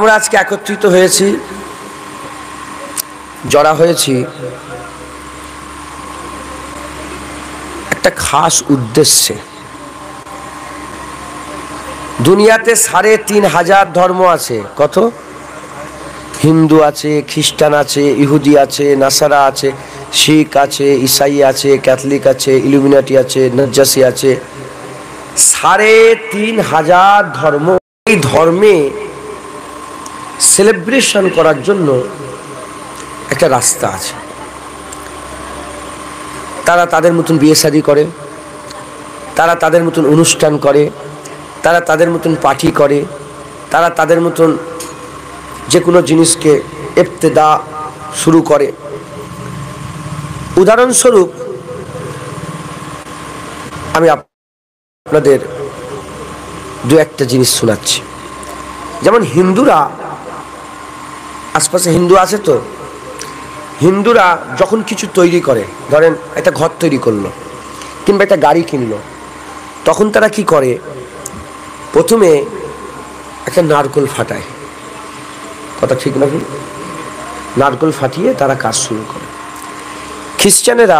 আমরা আজকে একত্রিত হয়েছি, জড়া হয়েছি একটা খাস উদ্দেশ্যে। দুনিয়াতে ৩৫০০ ধর্ম আছে। কত? হিন্দু আছে, খ্রিস্টান আছে, ইহুদি আছে, নাসারা আছে, শিখ আছে, ইসাই আছে, ক্যাথলিক আছে, ইলুমিনাটি আছে, নজ্জাসি আছে। ৩৫০০ ধর্ম। এই ধর্মে সেলিব্রেশন করার জন্য একটা রাস্তা আছে। তারা তাদের মতন বিয়ে শাদী করে, তারা তাদের মতন অনুষ্ঠান করে, তারা তাদের মতন পার্টি করে, তারা তাদের মতন যে কোনো জিনিসকে ইবতিদা শুরু করে। উদাহরণস্বরূপ আমি আপনাদের দু একটা জিনিস শোনাচ্ছি। যেমন হিন্দুরা, আশপাশে হিন্দু আছে তো, হিন্দুরা যখন কিছু তৈরি করে, ধরেন একটা ঘর তৈরি করলো কিংবা একটা গাড়ি কিনলো, তখন তারা কি করে? প্রথমে একটা নারকেল ফাটায়। কথা ঠিক নাকি? নারকেল ফাটিয়ে তারা কাজ শুরু করে। খ্রিস্টানেরা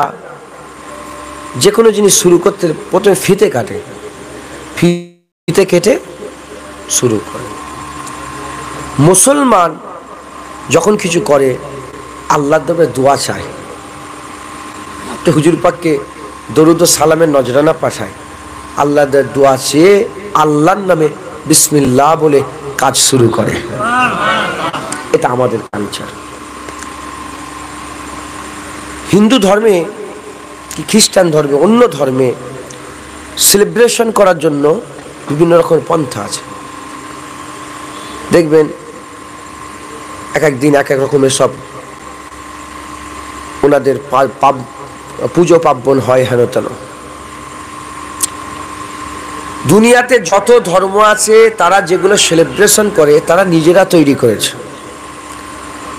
যে কোনো জিনিস শুরু করতে প্রথমে ফিতে কাটে, ফিতে কেটে শুরু করে। মুসলমান যখন কিছু করে আল্লাহর দরবারে দোয়া চায়, তো হুজুর পাককে দরুদ ও সালামের নজরানা পাঠায়, আল্লাহর দোয়া চেয়ে আল্লাহর নামে বিসমিল্লাহ বলে কাজ শুরু করে। এটা আমাদের কালচার। হিন্দু ধর্মে কি খ্রিস্টান ধর্মে, অন্য ধর্মে সেলিব্রেশন করার জন্য বিভিন্ন রকমের পন্থা আছে। দেখবেন এক এক দিন এক এক রকমের সব ওনাদের পুজো পার্বণ হয়, হেন তেন। দুনিয়াতে যত ধর্ম আছে তারা যেগুলো সেলিব্রেশন করে তারা নিজেরা তৈরি করেছে।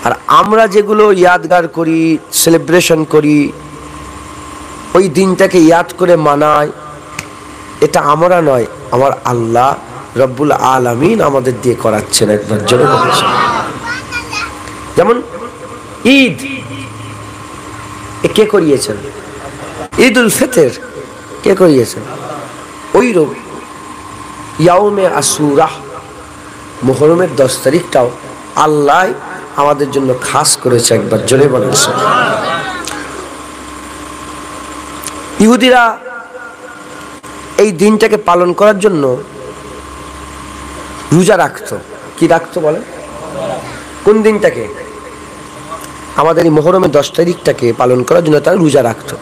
আর আমরা যেগুলো ইয়াদগার করি, সেলিব্রেশন করি, ওই দিনটাকে ইয়াদ করে মানাই, এটা আমরা নয়, আমার আল্লাহ রব্বুল আলামিন আমাদের দিয়ে করাচ্ছেন। একবার জোরে বলেছেন। যেমন ঈদ, কে করিয়েছেন? ঈদ উল ফিতর কে করিয়েছেন? ওই রকম ইয়াউমে আশুরা, মুহররমের 10 তারিখটাও আল্লাহ আমাদের জন্য খাস করেছে। একবার জোরে বলেন। ইহুদিরা এই দিনটাকে পালন করার জন্য রোজা রাখতো। কি রাখতো বলেন? কোন দিনটাকে? আমাদের এই মুহররমের 10 তারিখটাকে পালন করার জন্য তারা রোজা রাখতো।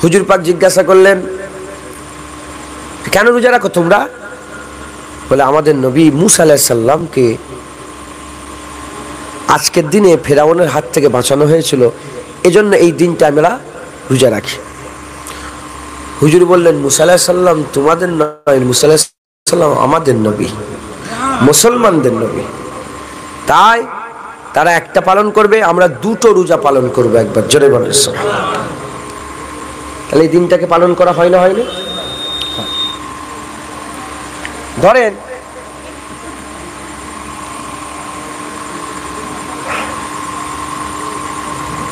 হুজুর পাক জিজ্ঞাসা করলেন, কেন রোজা রাখো তোমরা? বলে, আমাদের নবী মুসা আলাইহিস সালামকে আজকের দিনে ফেরাউনের হাত থেকে বাঁচানো হয়েছিল, এজন্য এই দিনটা আমরা রোজা রাখি। হুজুর বললেন, মুসা আলাইহিস সালাম তোমাদের নয়, মুসা আলাইহিস সালাম আমাদের নবী, মুসলমানদের নবী। তাই তারা একটা পালন করবে, আমরা দুটো রোজা পালন করবো। একবার জোরে বলেন। তাহলে এই দিনটাকে পালন করা হয় না? হয় না? ধরেন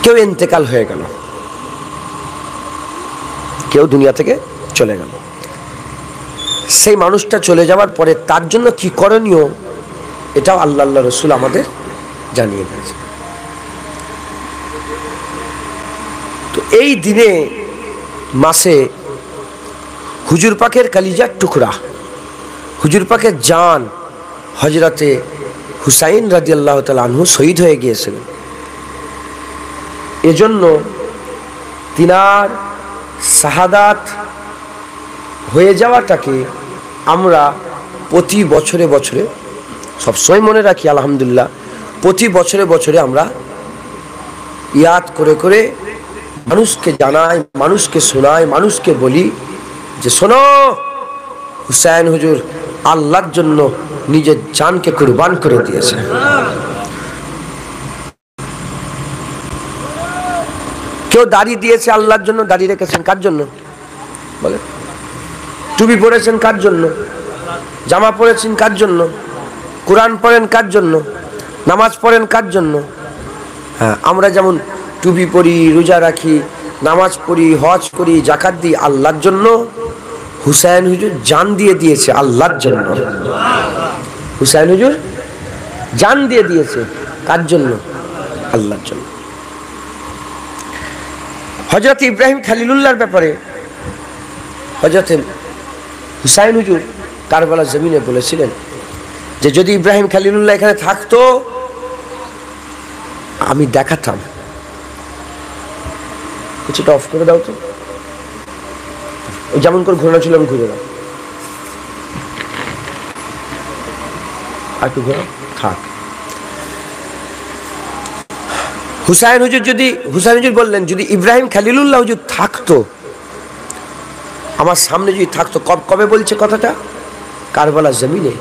কেউ ইন্তেকাল হয়ে গেল, কেউ দুনিয়া থেকে চলে গেল। সেই মানুষটা চলে যাওয়ার পরে তার জন্য কি করণীয়, এটাও আল্লাহ রসুল আমাদের জানিয়ে দিয়েছে। তো এই দিনে মাসে হুজুর পাকের কালিজার টুকরা, হুজুর পাকের জান হযরতে হুসাইন রাদিয়াল্লাহু তাআলা আনহু শহীদ হয়ে গিয়েছিলেন। এজন্য তিনার শাহাদাত হয়ে যাওয়াটাকে আমরা প্রতি বছরে বছরে সবসময় মনে রাখি। আলহামদুলিল্লাহ, প্রতি বছরে বছরে আমরা ইয়াদ করে করে মানুষকে জানাই, মানুষকে শোনাই, মানুষকে বলি যে শোনো, হুসাইন হুজুর আল্লাহর জন্য নিজের জানকে কুরবান করে দিয়েছে। কেউ দাড়ি দিয়েছে আল্লাহর জন্য, দাড়ি রেখেছেন কার জন্য বলে? টুপি পরেছেন কার জন্য? জামা পরেছেন কার জন্য? কোরআন পড়েন কার জন্য? নামাজ পড়েন কার জন্য? হ্যাঁ, আমরা যেমন টুপি পরি, রোজা রাখি, নামাজ পড়ি, হজ করি, জাকাত দিই আল্লাহর জন্য। হুসাইন হুজুর জান দিয়ে দিয়েছে আল্লাহর জন্য। হুসাইন হুজুর জান দিয়ে দিয়েছে কার জন্য? আল্লাহর জন্য। হযরত ইব্রাহিম খলিলুল্লাহর ব্যাপারে হযরত হুসাইন হুজুর কারবালার জমিনে বলেছিলেন যে যদি ইব্রাহিম খলিলুল্লাহ এখানে থাকতো আমি দেখাতাম। কিছুটা অফ করে দাও তো, যেমন করে ঘোরানো ছিল আমি ঘুরে দাও, আর একটু ঘোরা থাক। হুসাইন হুজুর বললেন যদি ইব্রাহিম খলিলুল্লাহ হুজুর থাকতো, আমার সামনে যদি থাকতো। কবে বলছে কথাটা? কারবালার জমিনে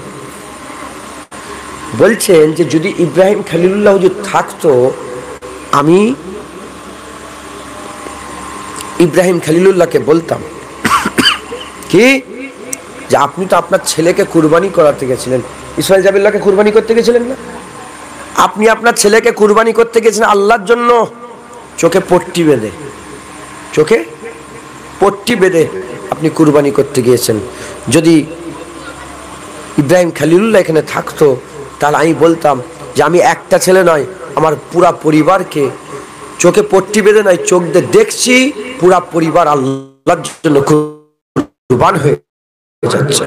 বলছেন যে যদি ইব্রাহিম খলিলুল্লাহ হুজুর থাকতো আমি ইব্রাহিম খলিলুল্লাহকে বলতাম কি যে আপনি তো আপনার ছেলেকে কুরবানি করাতে গেছিলেন, ইসমাইল জাবিল্লাহকে কুরবানি করতে গেছিলেন না? আপনি আপনার ছেলেকে কুরবানি করতে গেছেন আল্লাহর জন্য, চোখে পট্টি বেঁধে আপনি কুরবানি করতে গিয়েছেন। যদি ইব্রাহিম খলিলুল্লাহ এখানে থাকতো তাহলে আমি বলতাম যে আমি একটা ছেলে নয়, আমার পুরা পরিবারকে চোখে পট্টি বেঁধে নয়, চোখ দিয়ে দেখছি পুরা পরিবার আল্লাহর জন্য কুরবান হয়ে যাচ্ছে।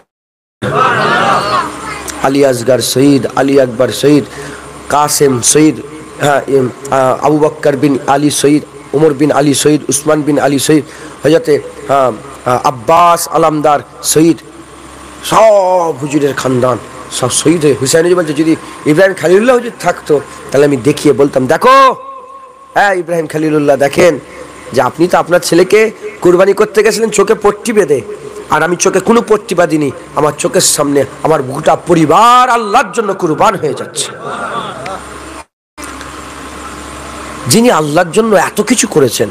আলী আসগর শহীদ, আলী আকবর শহীদ, কাসেম শহীদ, আবু বকর বিন আলী শহীদ, উমর বিন আলী শহীদ, উসমান বিন আলী শহীদ, হযরতে আব্বাস আলমদার শহীদ, সব হুজুরের খানদান সব শহীদ হয়ে হুসাইন হুজুর বলছে যদি ইব্রাহিম খলিলুল্লাহ হুজুর থাকতো তাহলে আমি দেখিয়ে বলতাম দেখো হ্যাঁ ইব্রাহিম খলিলুল্লাহ দেখেন যে আপনি তো আপনার ছেলেকে কুরবানি করতে গেছিলেন চোখে পট্টি বেঁধে, আর আমি চোখে কোনো পট্টি বাঁধিনি, আমার চোখের সামনে আমার গোটা পরিবার আল্লাহর জন্য কুরবান হয়ে যাচ্ছে। যিনি আল্লাহর জন্য এত কিছু করেছেন,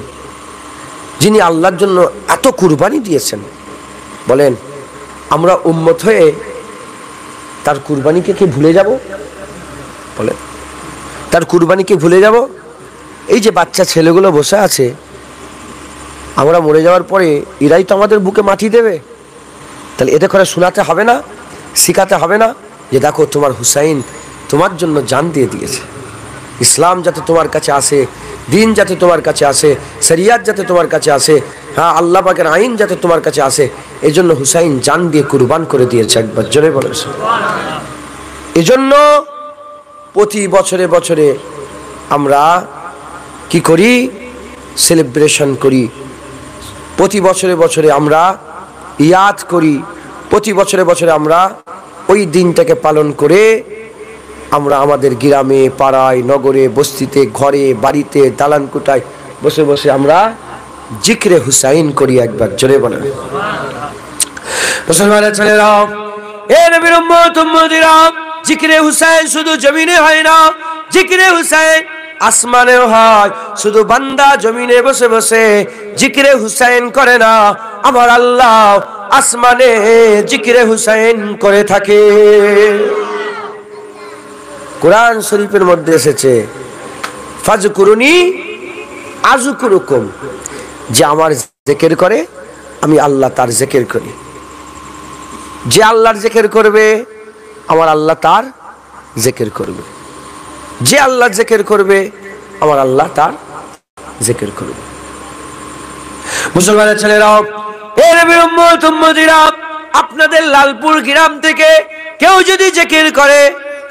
যিনি আল্লাহর জন্য এত কুরবানি দিয়েছেন, বলেন আমরা উম্মত হয়ে তার কুরবানিকে কি ভুলে যাব? বলেন তার কুরবানিকে ভুলে যাব? এই যে বাচ্চা ছেলেগুলো বসে আছে, আমরা মরে যাওয়ার পরে এরাই তো আমাদের বুকে মাটি দেবে, তাহলে এটা করে শোনাতে হবে না, শিখাতে হবে না যে দেখো তোমার হুসাইন তোমার জন্য জান দিয়ে দিয়েছে, ইসলাম যাতে তোমার কাছে আসে, দিন যাতে তোমার কাছে আসে, শরিয়াত যাতে তোমার কাছে আসে, হ্যাঁ আল্লাহ পাকের আইন যাতে তোমার কাছে আসে, এই জন্য হুসাইন জান দিয়ে কুরবান করে দিয়েছে। একবার জোরে বলেন। এজন্য প্রতি বছরে আমরা কি করি? সেলিব্রেশন করি, প্রতি বছরে আমরা ইয়াদ করি, প্রতি বছরে আমরা ওই দিনটাকে পালন করে আমরা আমাদের গ্রামে, পাড়ায়, নগরে, বস্তিতে, ঘরে, বাড়িতে, দালানকোঠায় বসে আমরা জিকরে হুসাইন করি। একবার জোরে বলেন। মুসলমানের ছেলেরা, এ নবীর উম্মত উম্মতিরা, জিকরে হুসাইন শুধু জমিনে হয় না, জিকরে হুসাইন আসমানেও হয়। শুধু বান্দা জমিনে বসে জিকরে হুসাইন করে না, আমার আল্লাহ আসমানে জিকরে হুসাইন করে থাকে। কোরআন শরীফের মধ্যে এসেছে ফাজকুরুনি আযকুরুকুম, যে আমার জিকির করে আমি আল্লাহ তার জিকির করি। যে আল্লাহর জিকির করবে আমার আল্লাহ তার জিকির করবে, যে আল্লাহর জিকির করবে আমার আল্লাহ তার জিকির করবে। মুসলমানের ছেলেরাও, এ নবীর উম্মত উম্মতিরা, আপনাদের লালপুর গ্রাম থেকে কেউ যদি জিকির করে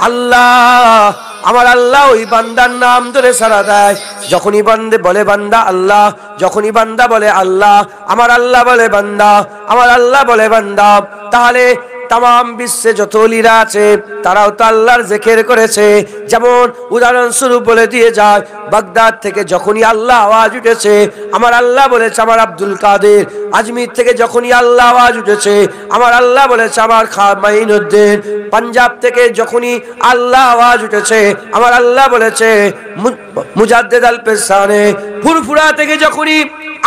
আল্লাহ, আমার আল্লাহ ওই বান্দার নাম ধরে সাড়া দেয়। যখনই বান্দে বলে বান্দা আল্লাহ, যখনই বান্দা বলে আল্লাহ, আমার আল্লাহ বলে বান্দা, আমার আল্লাহ বলে বান্দা, তাহলে তাম বিশ্বে যত ওলিরা আছে তারাও তো আল্লাহর জিকির করেছে। যেমন উদাহরণস্বরূপ বলে দিয়ে যায়, বাগদাদ থেকে যখনই আল্লাহ আওয়াজ উঠেছে আমার আল্লাহ বলেছে আমার আব্দুল কাদের, আজমির থেকে যখনই আল্লাহ আওয়াজ উঠেছে আমার আল্লাহ বলেছে আমার খা মাইনুদ্দিন, পাঞ্জাব থেকে যখনই আল্লাহ আওয়াজ উঠেছে আমার আল্লাহ বলেছে মুজাদ্দেদ আল পেশানে, ফুরফুরা থেকে যখনই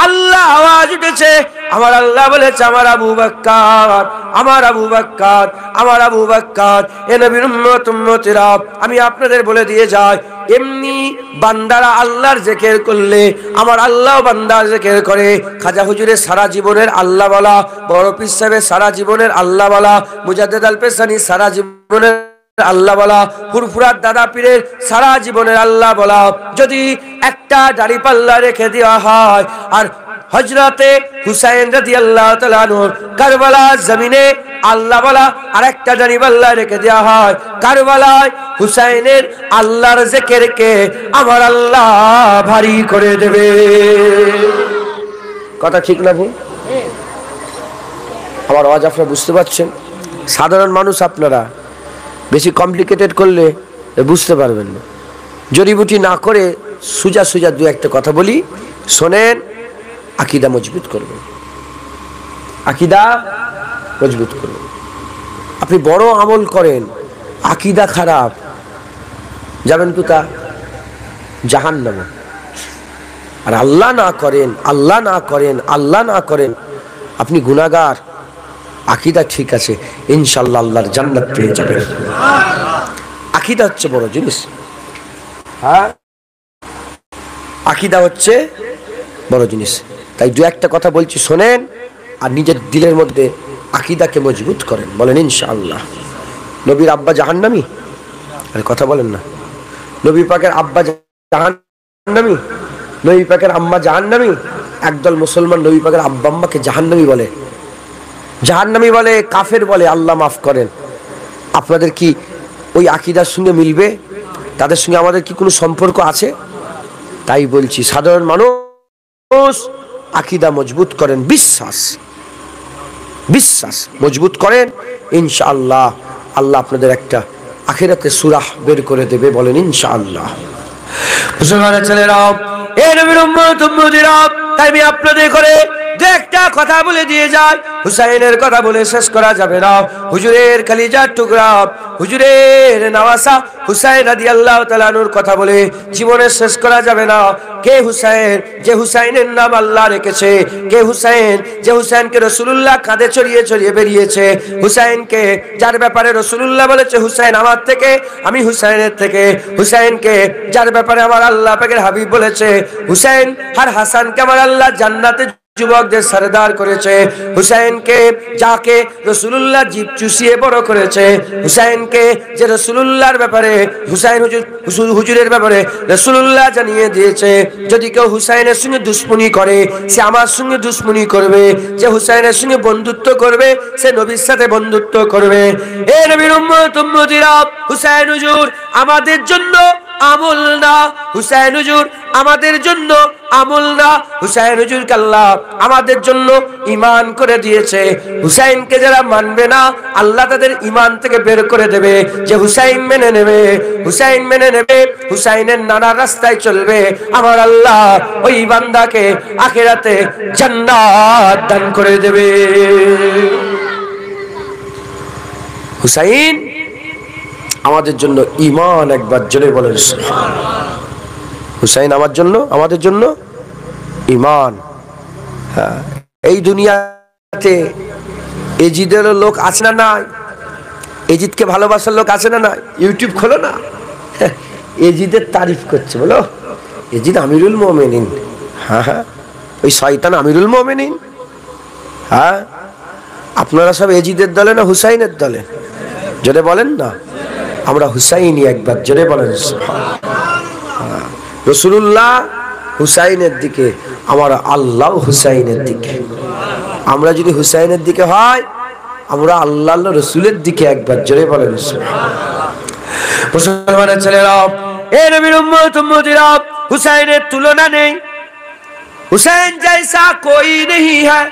আল্লাহ আওয়াজ উঠেছে, আমার আল্লাহ বলেছে আমার আবু বকর, আমার আবু বকর, আমার আবু বকর, এ নবীর উম্মত উম্মতিরা, আমি আপনাদের বলে দিয়ে যাই, এমনি বান্দারা আল্লাহর জিকির করলে আমার আল্লাহ বান্দার জিকির করে। খাজা হুজুরের সারা জীবনের আল্লাহ বলা, বড় পীর সাহেবের সারা জীবনের আল্লাহ বলা, মুজাদ্দেদ আল পেশানি সারা জীবনের আল্লাহ বলা, ফুরফুরার দাদা পীরের সারা জীবনের আল্লাহ বলা যদি একটা দাড়িপাল্লা রেখে দেওয়া হয়, আর হযরতে হুসাইন রাদিয়াল্লাহু তাআলা আনহু কারবালার জমিনে আল্লাহ বলা আর একটা দাড়িপাল্লা রেখে দেওয়া হয়, কারবালায় হুসাইনের আল্লাহর জিকিরকে আমার আল্লাহ ভারী করে দেবে। কথা ঠিক না ভুল? আমার আওয়াজ আপনারা বুঝতে পারছেন? সাধারণ মানুষ আপনারা বেশি কমপ্লিকেটেড করলে বুঝতে পারবেন না। জড়িবুটি না করে সুজা সুজা দু একটা কথা বলি, শোনেন। আকীদা মজবুত করবেন, আকীদা মজবুত করবেন। আপনি বড় আমল করেন, আকীদা খারাপ, যাবেন কোথা? জাহান্নামে। আর আল্লাহ না করেন, আল্লাহ না করেন, আল্লাহ না করেন, আপনি গুনাহগার, আকীদা ঠিক আছে, ইনশাআল্লাহ আল্লাহর জান্নাত পেয়ে যাবেন। আকীদা হচ্ছে বড় জিনিস। হ্যাঁ, আকীদা হচ্ছে বড় জিনিস। তাই দু একটা কথা বলছি, শোনেন, আর নিজের দিলের মধ্যে আকীদাকে মজবুত করেন। বলেন ইনশাআল্লাহ। নবীর আব্বা জাহান্নামী? আরে কথা বলেন না। নবী পাকের আব্বা জাহান্নামী, নবী পাকের আম্মা জাহান্নামী। একদল মুসলমান নবী পাকের আব্বা আম্মাকে জাহান্নামী বলে, জাহান্নামী বলে, কাফের বলে। আল্লাহ মাফ করেন। আপনাদের কি ওই আকীদার সঙ্গে মিলবে? তাদের সঙ্গে আমাদের কি কোনো সম্পর্ক আছে? তাই বলছি, সাধারণ মানুষ আকীদা মজবুত করেন, বিশ্বাস বিশ্বাস মজবুত করেন, ইনশাআল্লাহ আল্লাহ আপনাদের একটা আখিরাতে সূরা বের করে দেবে। বলেন ইনশাআল্লাহ। মুসলমানের ছেলেরা, এ নবীর উম্মত উম্মতিরা, তাই আমি আপনাদের করে একটা কথা বলে দিয়ে যায়, হুসাইনের কথা বলে শেষ করা যাবে না। হুজুরের কলিজার টুকরা, হুজুরের নওয়াসা হুসাইন রাদিয়াল্লাহু তাআলা আনহুর কথা বলে জীবনে শেষ করা যাবে না। কে হুসাইন? যে হুসাইনের নাম আল্লাহ রেখেছে। কে হুসাইন? যে হুসাইনকে রাসূলুল্লাহ কাঁধে চড়িয়ে চড়িয়ে বেরিয়েছে। হুসাইনকে যার ব্যাপারে রাসূলুল্লাহ বলেছে হুসাইন আমার থেকে, আমি হুসাইনের থেকে। হুসাইনকে যার ব্যাপারে আমার আল্লাহ পাকের হাবিব বলেছে হুসাইন আর হাসানকে আমার আল্লাহ জান্নাতে যুবকদের সরদার করেছে। হুসাইনকে যাকে রাসূলুল্লাহ জিভ চুষিয়ে বড় করেছে। হুসাইনকে যে রাসূলুল্লাহর ব্যাপারে হুসাইন হুজুরের ব্যাপারে রাসূলুল্লাহ জানিয়ে দিয়েছে, যদি কেউ হুসাইনের সঙ্গে দুশমনি করে সে আমার সঙ্গে দুশমনি করবে, যে হুসাইনের সঙ্গে বন্ধুত্ব করবে সে নবীর সাথে বন্ধুত্ব করবে। এ নবীর উম্মত উম্মতিরা, হুসাইন হুজুর আমাদের জন্য আমল না, হুসাইন হুজুর আমাদের জন্য আমল না, হুসাইন হুজুরকে আল্লাহ আমাদের জন্য ঈমান করে দিয়েছে। হুসাইনকে যারা মানবে না আল্লাহ তাদের ঈমান থেকে বের করে দেবে। যে হুসাইন মেনে নেবে, হুসাইন মেনে নেবে, হুসাইনের নানা রাস্তায় চলবে, আমার আল্লাহ ওই বান্দাকে আখিরাতে জান্নাত দান করে দেবে। হুসাইন আমাদের জন্য ঈমান, একবার জোরে বলেন সুবহানাল্লাহ। হুসাইন আমার জন্য, আমাদের জন্য ঈমান। হ্যাঁ, এই দুনিয়াতে এজিদেরও লোক আছে না নাই? এজিদকে ভালোবাসার লোক আছে না নাই? ইউটিউব খোলো না, এজিদের তারিফ করছে, বলো এজিদ আমিরুল মুমিনিন। হ্যাঁ হ্যাঁ, ওই শয়তান আমিরুল মুমিনিন। হ্যাঁ, আপনারা সব এজিদের দলে না হুসাইনের দলে? জোরে বলেন না। আমরা হুসাইনি, একবার জোরে বলেন সুবহানাল্লাহ। রাসূলুল্লাহ হুসাইনের দিকে, আমার আল্লাহ হুসাইনের দিকে। আমরা যদি হুসাইনের দিকে হয়, আমরা আল্লাহ রাসূলের দিকে, একবার জোরে বলেন সুবহানাল্লাহ। মুসলমানের ছেলেরা, এ নবীর উম্মত উম্মতিরা, হুসাইনের তুলনা নেই। হুসাইন জैसा कोई नहीं है,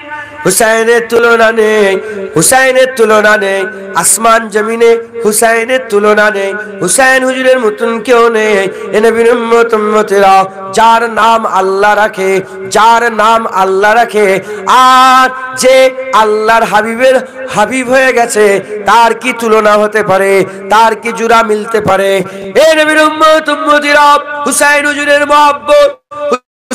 হুসাইনের তুলনা নেই, হুসাইনের তুলনা নেই। আসমান জমিনে হুসাইনের তুলনা নেই। হুসাইন হুজুরের মতন কেউ নেই। এ নবীর উম্মত উম্মতিরা, যার নাম আল্লাহ রাখে, যার নাম আল্লাহ রাখে, আর যে আল্লাহর হাবিবের হাবিব হয়ে গেছে, তার কি তুলনা হতে পারে? তার কি জোড়া মিলতে পারে? এ নবীর উম্মত উম্মতিরা, হুসাইন হুজুরের মহব্বত,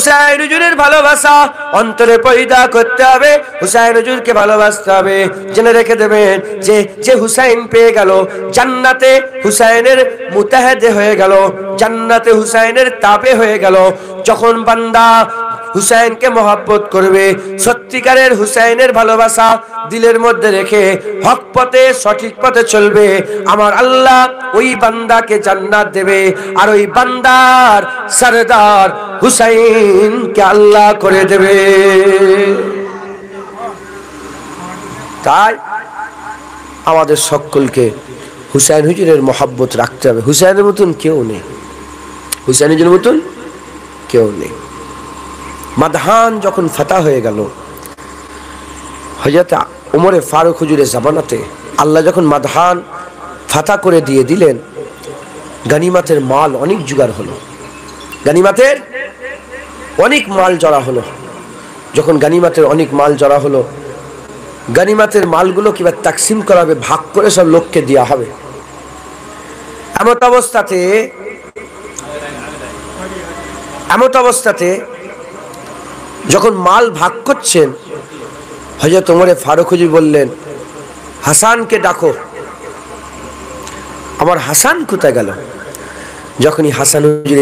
হুসাইন হুজুরের ভালোবাসা অন্তরে পয়দা করতে হবে, হুসাইন হুজুরকে ভালোবাসতে হবে। জেনে রেখে দেবেন যে যে হুসাইন পেয়ে গেল জান্নাতে হুসাইনের মুতাহাদে হয়ে গেল, জান্নাতে হুসাইনের তাবে হয়ে গেল। যখন বান্দা হুসাইনকে মহব্বত করবে, সত্যিকারের হুসাইনের ভালোবাসা দিলের মধ্যে রেখে হক পথে সঠিক পথে চলবে, আমার আল্লাহ ওই বান্দাকে জান্নাত দেবে। আর ওই বান্দার সরদার হুসাইনকে আল্লাহ করে দেবে। তাই আমাদের সকলকে হুসাইন হুজুরের মহব্বত রাখতে হবে। হুসাইনের মতন কেউ নেই, হুসাইন হুজুরের মতন কেউ নেই। মাদহান যখন ফাতা হয়ে গেল, হযরত উমরে ফারুক হুজুরের জামানাতে আল্লাহ যখন মাদহান ফাতা করে দিয়ে দিলেন, গানিমাতের মাল অনেক জোগাড় হলো, গানিমাতের অনেক মাল জড়া হলো। যখন গানিমাতের অনেক মাল জড়া হলো, গানিমাতের মালগুলো কিভাবে তাকসিম করা হবে, ভাগ করে সব লোককে দেওয়া হবে। এমত অবস্থাতে যখন মাল ভাগ করছেন, হযরত ওমরে ফারুক হুজুর বললেন, হাসানকে ডাকো। আমার হাসান কোথায় গেল? যখনই হাসান হুজুর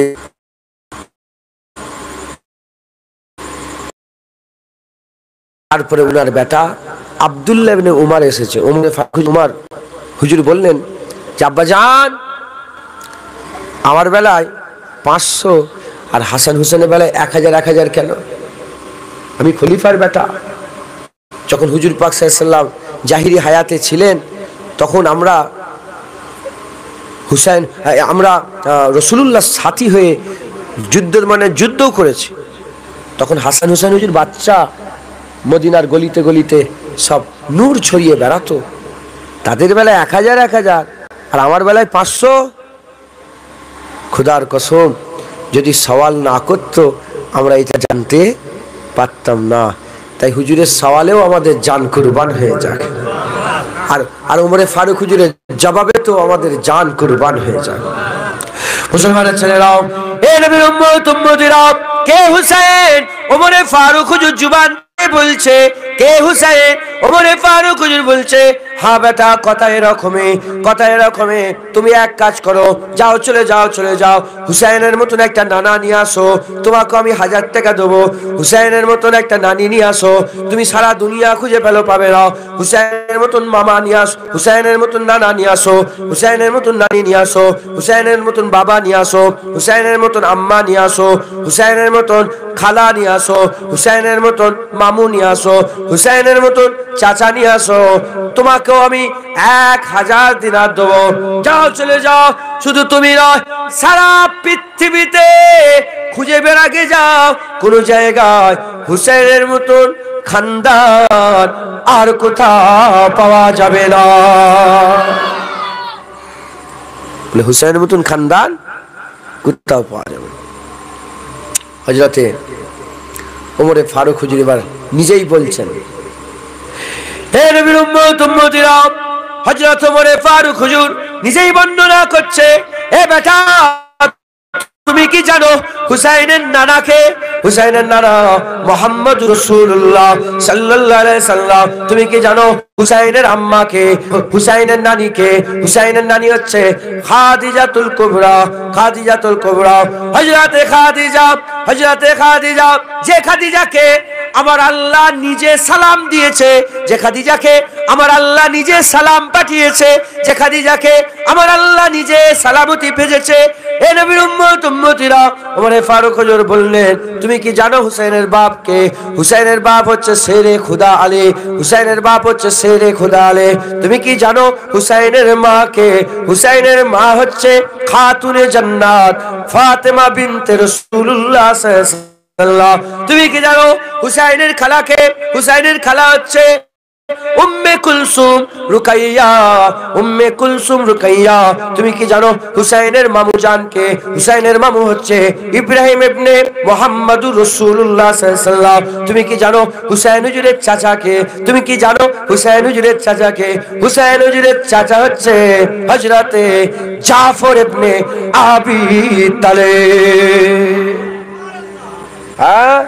তারপরে উনার বেটা আব্দুল্লাহ ইবনে উমর এসেছে। ওমরে ফারুক উমর হুজুর বললেন যে আব্বাজান, আমার বেলায় 500 আর হাসান হুসেনের বেলায় 1000 কেন? আমি খলিফার বেটা। যখন হুজুর পাক সাল্লাল্লাহু আলাইহি ওয়াসাল্লাম জাহিরি হায়াতে ছিলেন, তখন আমরা রাসূলুল্লাহর সাথী হয়ে যুদ্ধও করেছি। তখন হাসান হুসেন হুজুর বাচ্চা, মদিনার গলিতে গলিতে সব নূর ছড়িয়ে বেড়াতো। তাদের বেলায় 1000 আর আমার বেলায় 500। খোদার কসম, যদি সওয়াল না করতো আমরা এটা জানতে পারতাম না। তাই হুজুরের সওয়ালেও আমাদের জান কুরবান হয়ে যাক, আর ওমরে ফারুক হুজুরের জবাবে তো আমাদের জান কুরবান হয়ে যাক। মুসলমানের ছেলেরাও, এ নবীর উম্মত উম্মতিরা, কে হুসাইন? ওমরে ফারুক হুজুর জুবান বলছে, কে হুসাইন? ওমরে ফারুক হুজুর বলছে, হ্যাঁ বেটা, কথা এরকমই। তুমি এক কাজ করো, যাও, চলে যাও, হুসাইনের মতন একটা নানা নিয়ে আসো, তোমাকে আমি 1000 টাকা দেবো। হুসাইনের মতন একটা নানি নিয়ে আসো, তুমি সারা দুনিয়া খুঁজে পাবে না। হুসাইনের মতন মামা নিয়ে আসো, হুসাইনের মতন নানা নিয়ে আসো, হুসাইনের মতন নানি নিয়ে আসো, হুসাইনের মতন বাবা নিয়ে আসো, হুসাইনের মতন আম্মা নিয়ে আসো, হুসাইনের মতন খালা নিয়ে আসো, হুসাইনের মতন মামু নিয়ে আসো, হুসাইনের মতন চাচা নিয়ে আসো, তোমাকেও আমি 1000 দিনার দেবো। যাও, চলে যাও। শুধু তুমি নয়, সারা পৃথিবীতে খুঁজে বেড়াকে যাও, কোন জায়গায় হুসাইনের মতন খানদান আর কোথাও পাওয়া যাবে না। বলে হুসাইনের মতন খানদান কোথাও পাওয়া যাবে না। হযরতে ওমরে ফারুক হুজুর এবার নিজেই বলছেন, হে নবীর উম্মত উম্মতিরা, হযরত ওমরে ফারুক হুজুর নিজেই বর্ণনা করছে, এ বেটা, তুমি কি জানো হুসাইনের নানাকে? হুসাইনের নানা মুহাম্মদ রাসূলুল্লাহ সাল্লাল্লাহু আলাইহি সাল্লাম। তুমি কি জানো হুসাইনের আম্মাকে, হুসাইনের নানিকে? হুসাইনের নানি হচ্ছে খাদিজাতুল কুবরা। হযরতে খাদিজা, যে খাদিজাকে আমার আল্লাহ নিজে সালাম দিয়েছে, যে খাদিজাকে আমার আল্লাহ নিজে সালাম পাঠিয়েছে, যে খাদিজাকে আমার আল্লাহ নিজে সালামতি ভেজেছে। এ নবীর উম্মত উম্মতিরা, ওমরে ফারুক হুজুর বললেন, তুমি কি জানো হুসাইনের বাপকে? হুসাইনের বাপ হচ্ছে শেরে খুদা আলী। হুসাইনের বাপ হচ্ছে শেরে খুদা আলী। তুমি কি জানো হুসাইনের মাকে? হুসাইনের মা হচ্ছে খাতুনে জান্নাত ফাতেমা বিনতে রাসূলুল্লাহ সাল্লাল্লাহু আলাইহি ওয়াসাল্লাম। তুমি কি জানো হুসাইনের খালাকে? হুসাইনের খালা হচ্ছে উম্মে কুলসুম রুকাইয়া। তুমি কি জানো হুসাইনের মামু জানকে? হুসাইনের মামু হচ্ছে ইব্রাহিম ইবনে মুহাম্মাদুর রাসূলুল্লাহ সাল্লাল্লাহু আলাইহি ওয়াসাল্লাম। তুমি কি জানো হুসাইন হুজুরের চাচাকে? তুমি কি জানো হুসাইন হুজুরের চাচাকে? হুসাইন হুজুরের চাচা হচ্ছে হযরতে জাফর ইবনে আবি তালেব। হ্যাঁ,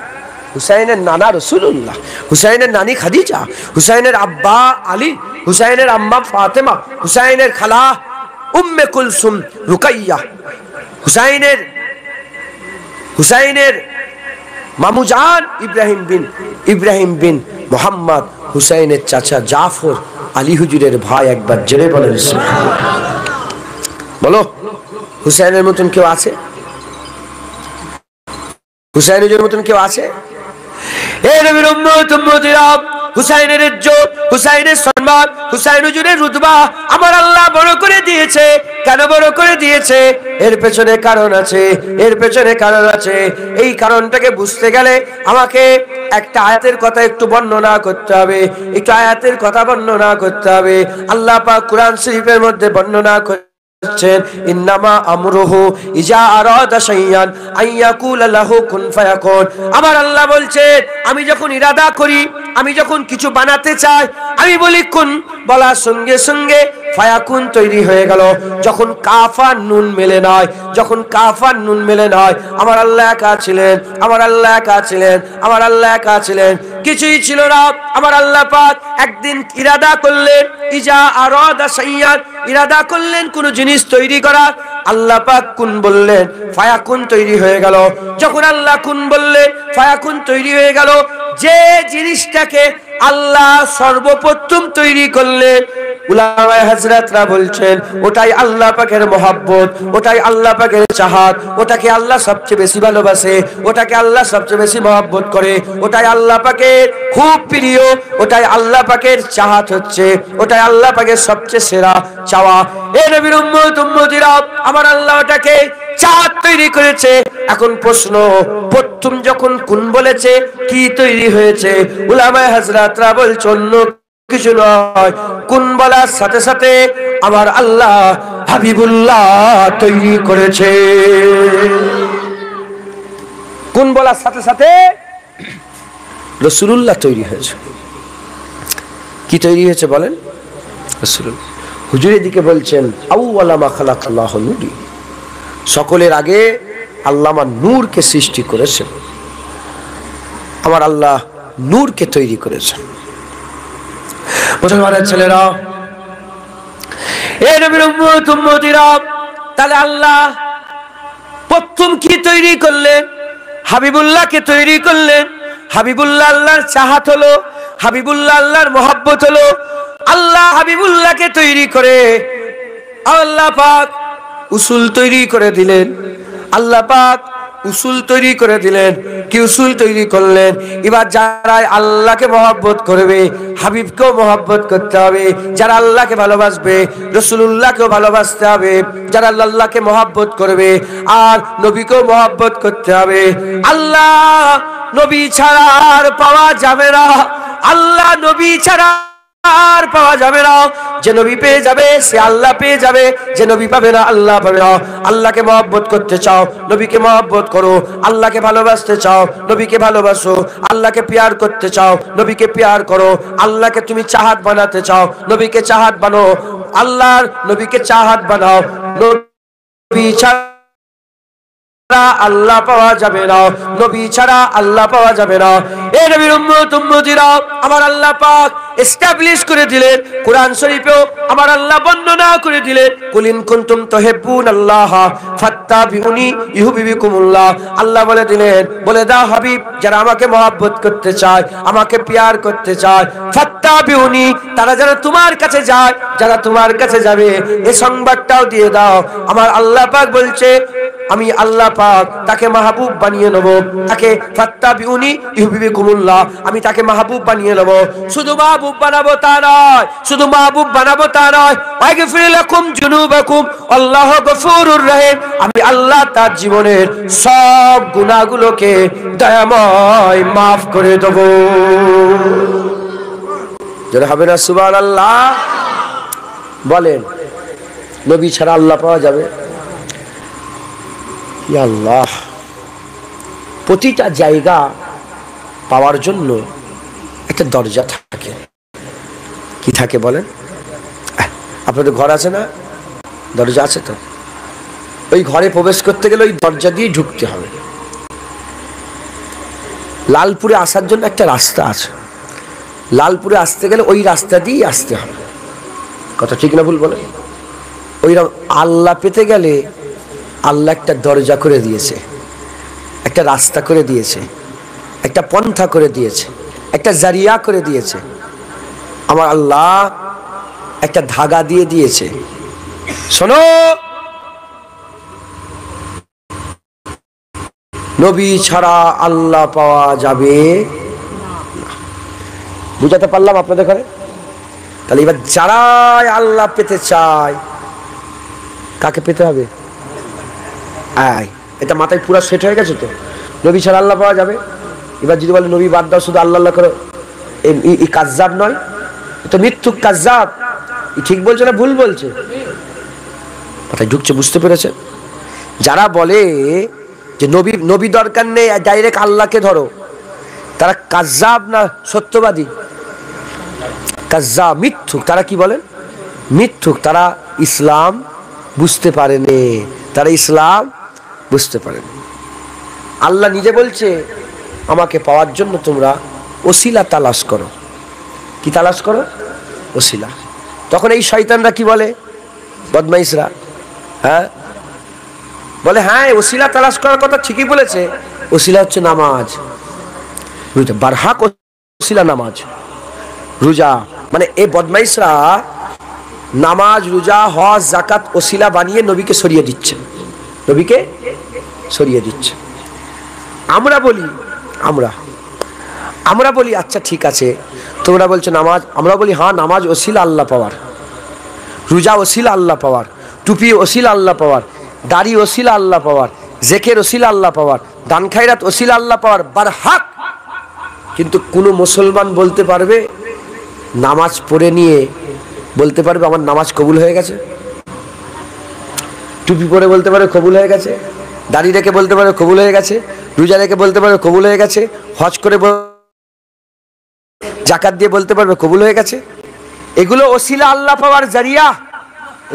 হুসাইনের নানা রসুল্লাহ, হুসাইনের নানি খাদিজা, হুসাইনের আব্বা আলী, হুসাইনের আম্মা ফাতেমা, হুসাইনের খালা উম্মে কুলসুম রুকাইয়া, হুসাইনের মামুজান ইব্রাহিম বিন মোহাম্মদ, হুসাইনের চাচা জাফর আলী হুজুরের ভাই। একবার জেনে বলেন বলো, হুসাইনের মতন কেউ আছে? হুসাইনের মতন কেউ আছে? হুসাইনের ইজ্জত, হুসাইনের সম্মান, হুসাইন হুজুরের রুতবা আমার আল্লাহ বড় করে দিয়েছে। কেন বড় করে দিয়েছে? এর পেছনে কারণ আছে, এর পেছনে কারণ আছে। এই কারণটাকে বুঝতে গেলে আমাকে একটা আয়াতের কথা একটু বর্ণনা করতে হবে, একটু আয়াতের কথা বর্ণনা করতে হবে। আল্লাহ পাক কুরআন শরীফের মধ্যে বর্ণনা ইন্নামা আমরুহু ইজা আরাদা শাইআন আইয়াকুলা লাহু কুন ফায়াকুন। আমার আল্লাহ বলছেন, আমি যখন ইরাদা করি, আমি যখন কিছু বানাতে চাই, আমি বলি কুন, বলার সঙ্গে সঙ্গে ফায়াকুন তৈরি হয়ে গেল। যখন কাফ আর নুন মেলে নয়, যখন কাফ আর নুন মেলে নয়, আমার আল্লাহ একা ছিলেন, আমার আল্লাহ একা ছিলেন, আমার আল্লাহ একা ছিলেন, কিছুই ছিল না। আমার আল্লাহ পাক একদিন ইরাদা করলেন, ইজা আরাদা শাইআন, ইরাদা করলেন কোন জিনিস তৈরি করা, আল্লাহ পাক কুন বললেন, ফায়াকুন তৈরি হয়ে গেল। যখন আল্লাহ কুন বললেন, ফায়াকুন তৈরি হয়ে গেল। যে জিনিসটাকে আল্লাহ সর্বপ্রথম তৈরি করলেন, উলামায়ে হযরতরা বলছেন ওটাই আল্লাহ পাকের মহব্বত, ওটাই আল্লাহ পাকের চাহাত, ওটাকে আল্লাহ সবচেয়ে বেশি ভালোবাসে, ওটাকে আল্লাহ সবচেয়ে বেশি মহব্বত করে, ওটাই আল্লাহ পাকের খুব প্রিয়, ওটাই আল্লাহ পাকের চাহাত হচ্ছে, ওটাই আল্লাহ পাকের সবচেয়ে সেরা চাওয়া। এ নবীর উম্মতিরা, আমার আল্লাহ ওটাকে চাহাত তৈরি করেছে। এখন প্রশ্ন, প্রথম যখন কুন বলেছে কি তৈরি হয়েছে? উলামায়ে হযরতরা বলছেন কিছু নয়, কুন বলার সাথে সাথে আমার আল্লাহ হাবিবুল্লাহ তৈরি করেছে। কুন বলার সাথে সাথে রাসূলুল্লাহ তৈরি হয়েছে। কি তৈরি হয়েছে বলেন? রাসূলুল্লাহ। হুজুর এদিকে বলছেন আউওয়ালা মা খালাকাল্লাহু নূরি, সকলের আগে আল্লাহ আমার নূরকে সৃষ্টি করেছেন, আমার আল্লাহ নূরকে তৈরি করেছেন। মুসলমানের ছেলেরা, এ নবীর উম্মতিরা, তাহলে আল্লাহ প্রথম কি তৈরি করলেন? হাবিবুল্লাহকে তৈরি করলেন। হাবিবুল্লাহ আল্লাহর চাহাত হলো, হাবিবুল্লাহ আল্লাহর মহব্বত হলো। আল্লাহ হাবিবুল্লাহকে তৈরি করে আল্লাহ পাক উসুল তৈরি করে দিলেন। আল্লাহ পাক উসুল তৈরি করে দিলেন। কি উসুল তৈরি করলেন? এবার যারা আল্লাহকে মহব্বত করবে, হাবিবকেও মহব্বত করতে হবে। যারা আল্লাহকে ভালোবাসবে, রাসূলুল্লাহকেও ভালোবাসতে হবে। যারা আল্লাহকে মহব্বত করবে আর নবীকেও মহব্বত করতে হবে। আল্লাহ নবী ছাড়া আর পাওয়া যাবে না, আল্লাহ নবী ছাড়া আর পাওয়া যাবে না। যে নবী পেয়ে যাবে সে আল্লাহ পেয়ে যাবে, যে নবী পাবে না আল্লাহ পাবে না। আল্লাহকে মহব্বত করতে চাও, নবীকে মহব্বত করো। আল্লাহকে ভালোবাসতে চাও, নবীকে ভালোবাসো। আল্লাহকে প্যার করতে চাও, নবীকে প্যার করো। আল্লাহকে তুমি চাহাত বানাতে চাও, নবীকে চাহাত বানো। আল্লাহর নবীকে চাহাত বানাও। নবী ছাড়া আল্লাহ পাওয়া যাবে না, নবী ছাড়া আল্লাহ পাওয়া যাবে না। এই নবীর উম্মতিরা, আমার আল্লাহ পাক এস্টাবলিশ করে দিলেন। কোরআন শরীফেও আমার আল্লাহ বর্ণনা করে দিলেন, কুলিন কুনতুম তুহিব্বুনাল্লাহ ফাত্তাবিউনি ইউহিব্বুকুমুল্লাহ। আল্লাহ বলে দিলেন, বলে দাও হাবিব, যারা আমাকে মহব্বত করতে চায়, আমাকে প্যার করতে চায়, ফাত্তাবিউনি, তারা যারা তোমার কাছে যায়, যারা তোমার কাছে যাবে, এই সংবাদটাও দিয়ে দাও। আমার আল্লাহ পাক বলছে, আমি আল্লাহ পাক তাকে মাহবুব বানিয়ে নেব। তাকে ফাত্তাবিউনি ইউহিব্বুকুমুল্লাহ, আমি তাকে মাহবুব বানিয়ে নেব। শুধু মাহবুব বানাবো তা নয়, শুধু মাহবুব বানাবো তা নয়, ওয়াগফির লাকুম যুনুবাকুম আল্লাহু গফুরুর রহিম, আমি আল্লাহ তার জীবনের সব গুনাহগুলোকে দয়াময় মাফ করে দেব। যারা হবে না সুবহানাল্লাহ বলেন। নবী ছাড়া আল্লাহ পাওয়া যাবে? আল্লাহ প্রতিটা জায়গা পাওয়ার জন্য একটা দরজা থাকে। কি থাকে বলেন? আপনাদের ঘর আছে না? দরজা আছে তো? ওই ঘরে প্রবেশ করতে গেলে ওই দরজা দিয়ে ঢুকতে হবে। লালপুরে আসার জন্য একটা রাস্তা আছে, লালপুরে আসতে গেলে ওই রাস্তা দিয়েই আসতে হবে। কথা ঠিক না ভুল বলে? ওইরকম আল্লাহ পেতে গেলে আল্লাহ একটা দরজা করে দিয়েছে, একটা রাস্তা করে দিয়েছে, একটা পন্থা করে দিয়েছে, একটা জারিয়া করে দিয়েছে। আমার আল্লাহ একটা ধাগা দিয়ে দিয়েছে। শোনো, নবী ছাড়া আল্লাহ পাওয়া যাবে না। বুঝাতে পারলাম আপনাদের ঘরে? তাহলে এবার যারাই আল্লাহ পেতে চায়, কাকে পেতে হবে? এটা মাথায় পুরো সেট হয়ে গেছে তো? নবী ছাড়া আল্লাহ পাওয়া যাবে। এবার যদি বলে নবী বাদ দাও, শুধু আল্লাহ আল্লাহ করো, এই কাজ্জাব নয়? তো মিথ্যুক কাজ্জাব। ঠিক বলছে না ভুল বলছে? মাথায় ঢুকছে, বুঝতে পেরেছে? যারা বলে যে নবী নবী দরকার নেই, ডাইরেক্ট আল্লাহকে ধরো, তারা কাজ্জাব না সত্যবাদী? কাজ্জাব, মিথ্যুক। তারা কি বলেন? মিথ্যুক। তারা ইসলাম বুঝতে পারেনি, তারা ইসলাম বুঝতে পারেনি। আল্লাহ নিজে বলছে আমাকে পাওয়ার জন্য তোমরা ওসিলা তালাশ করো। কি তালাশ করো? ওসিলা। তখন এই শয়তানরা কি বলে? বদমাইশরা বলে হ্যাঁ ওসিলা তালাশ করার কথা ঠিকই বলেছে, ওসিলা হচ্ছে নামাজ। বুঝতে বারহাক ওসিলা নামাজ, রোজা। মানে এই বদমাইশরা নামাজ, রোজা, হজ, যাকাত ওসিলা বানিয়ে নবীকে সরিয়ে দিচ্ছে, নবীকে সরিয়ে দিচ্ছে। আমরা বলি আচ্ছা ঠিক আছে, তোমরা বলছো নামাজ, আমরা বলি হ্যাঁ নামাজ ওসিলা আল্লাহ পাওয়ার, রোজা ওসিলা আল্লাহ পাওয়ার, টুপি ওসিলা আল্লাহ পাওয়ার, দাড়ি ওসিলা আল্লাহ পাওয়ার, জেকের ওসিলা আল্লাহ পাওয়ার, দান খায়রাত ওসিলা আল্লাহ পাওয়ার, বারহাক। কিন্তু কোন মুসলমান বলতে পারবে, নামাজ পড়ে নিয়ে বলতে পারবে আমার নামাজ কবুল হয়ে গেছে? টুপি পরে বলতে পারে কবুল হয়ে গেছে, দাড়ি রেখে বলতে পারে কবুল হয়ে গেছে, রোজা রেখে বলতে পারে কবুল হয়ে গেছে, হজ করে যাকাত দিয়ে বলতে পারবে কবুল হয়ে গেছে? এগুলো ওসিলা আল্লাহ পাওয়ার জারিয়া,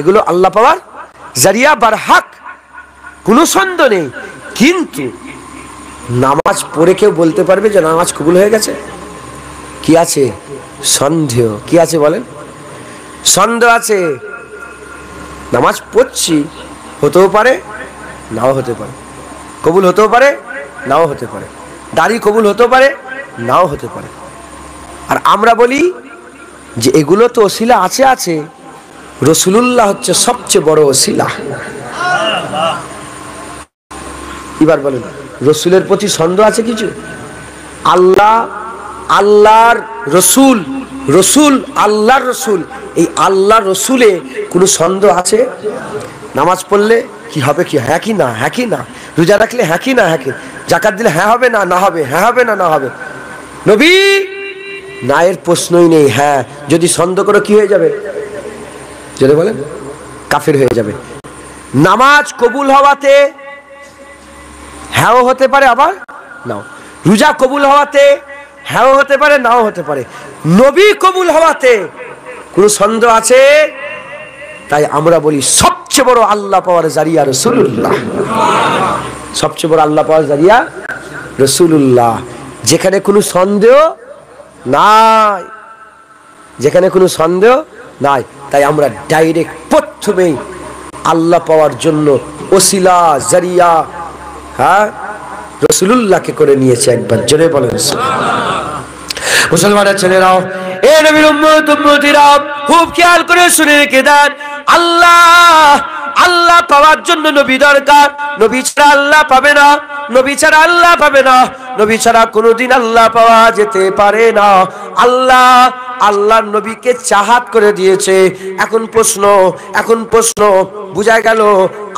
এগুলো আল্লাহ পাওয়ার জারিয়া, বারহাক, কোনো সন্দেহ নেই। কিন্তু নামাজ পড়ে কেউ বলতে পারবে যে নামাজ কবুল হয়ে গেছে? কি আছে? সন্দেহ। কি আছে বলেন? সন্দেহ আছে। নামাজ পড়ছি, হতেও পারে নাও হতে পারে, কবুল হতেও পারে নাও হতে পারে, দাড়ি কবুল হতেও পারে নাও হতে পারে। আর আমরা বলি যে এগুলো তো ওসিলা আছে আছে, রাসূলুল্লাহ হচ্ছে সবচেয়ে বড় ওসিলা। এবার বলেন রসুলের প্রতি সন্দেহ আছে কিছু? আল্লাহর রসুল, রসুল আল্লাহর রসুল, এই আল্লাহর রসুলে কোনো সন্দেহ আছে? নামাজ পড়লে কি হবে, কি হ্যাঁ কি না, হ্যাঁ কি না, রোজা রাখলে হ্যাঁ কি না, হ্যাঁ কি, যাকাত দিলে হ্যাঁ হবে না না হবে, হ্যাঁ হবে না না হবে, নবী না এর প্রশ্নই নেই। হ্যাঁ যদি সন্দেহ করো কি হয়ে যাবে? যদি বলেন কাফের হয়ে যাবে। নামাজ কবুল হওয়াতে হ্যাঁও হতে পারে আবার নাও, রোজা কবুল হওয়াতে হ্যাঁও হতে পারে নাও হতে পারে, নবী কবুল হওয়াতে কোনো সন্দেহ আছে? তাই আমরা বলি সবচেয়ে বড় আল্লাহ পাওয়ার জারিয়া রাসূলুল্লাহ, সবচেয়ে বড় আল্লাহ পাওয়ার জারিয়া রাসূলুল্লাহ। যেখানে কোনো সন্দেহ নাই, যেখানে কোনো সন্দেহ নাই, তাই আমরা ডাইরেক্ট প্রথমেই আল্লাহ পাওয়ার জন্য ওসিলা জারিয়া রাসূলুল্লাহকে করে নিয়েছে। একবার জোরে বলেন মুসলমানের ছেলেরাও, এ নবীর উম্মত উম্মতিরা খুব খেয়াল করে শুনে রেখে দেন, আল্লাহ পাওয়ার জন্য নবী দরকার। নবী ছাড়া আল্লাহ পাবে না, নবী ছাড়া আল্লাহ পাবে না, নবী ছাড়া কোনোদিন আল্লাহ পাওয়া যেতে পারে না। আল্লাহর নবীকে চাহাত করে দিয়েছে। এখন প্রশ্ন বুঝা গেল,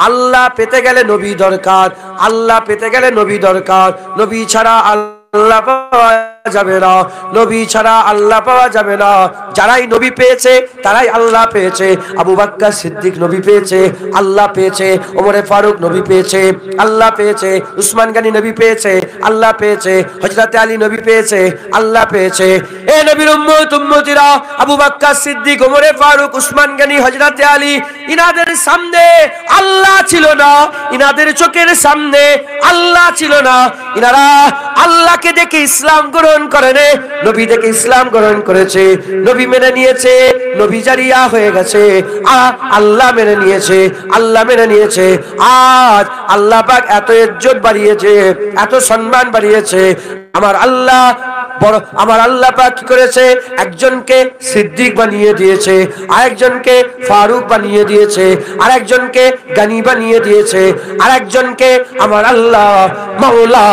আল্লাহ পেতে গেলে নবী দরকার, আল্লাহ পেতে গেলে নবী দরকার, নবী ছাড়া আল্লাহ পাওয়া যাবে না, নবী ছাড়া আল্লাহ পাওয়া যাবে না। যারাই নবী পেয়েছে তারাই আল্লাহ পেয়েছে। আবু বকর সিদ্দিক নবী পেয়েছে, আল্লাহ পেয়েছে। ওমরে ফারুক নবী পেয়েছে, আল্লাহ পেয়েছে। উসমান গনি নবী পেয়েছে, আল্লাহ পেয়েছে। হযরত আলী নবী পেয়েছে, আল্লাহ পেয়েছে। এ নবীর উম্মত উম্মতিরা, আবু বকর সিদ্দিক, ওমরে ফারুক, উসমান গনি, হযরত আলী, ইনাদের সামনে আল্লাহ ছিল না, ইনাদের চোখের সামনে আল্লাহ ছিল না। ইনারা আল্লাহকে দেখে ইসলাম গ্রহণ করেন, নবী দেখে ইসলাম গ্রহণ করেছে, নবী মেনে নিয়েছে, নবী জারিয়া হয়ে গেছে, আল্লাহ মেনে নিয়েছে, আল্লাহ মেনে নিয়েছে। আজ আল্লাহ পাক এত ইজ্জত বাড়িয়েছে, এত সম্মান বাড়িয়েছে। আমার আল্লাহ বড়, আমার আল্লাহ পাক কি করেছে? একজনকে সিদ্দিক বানিয়ে দিয়েছে, আরেকজনকে ফারুক বানিয়ে দিয়েছে, আরেকজনকে গানি বানিয়ে দিয়েছে, আরেকজনকে আমার আল্লাহ মাওলা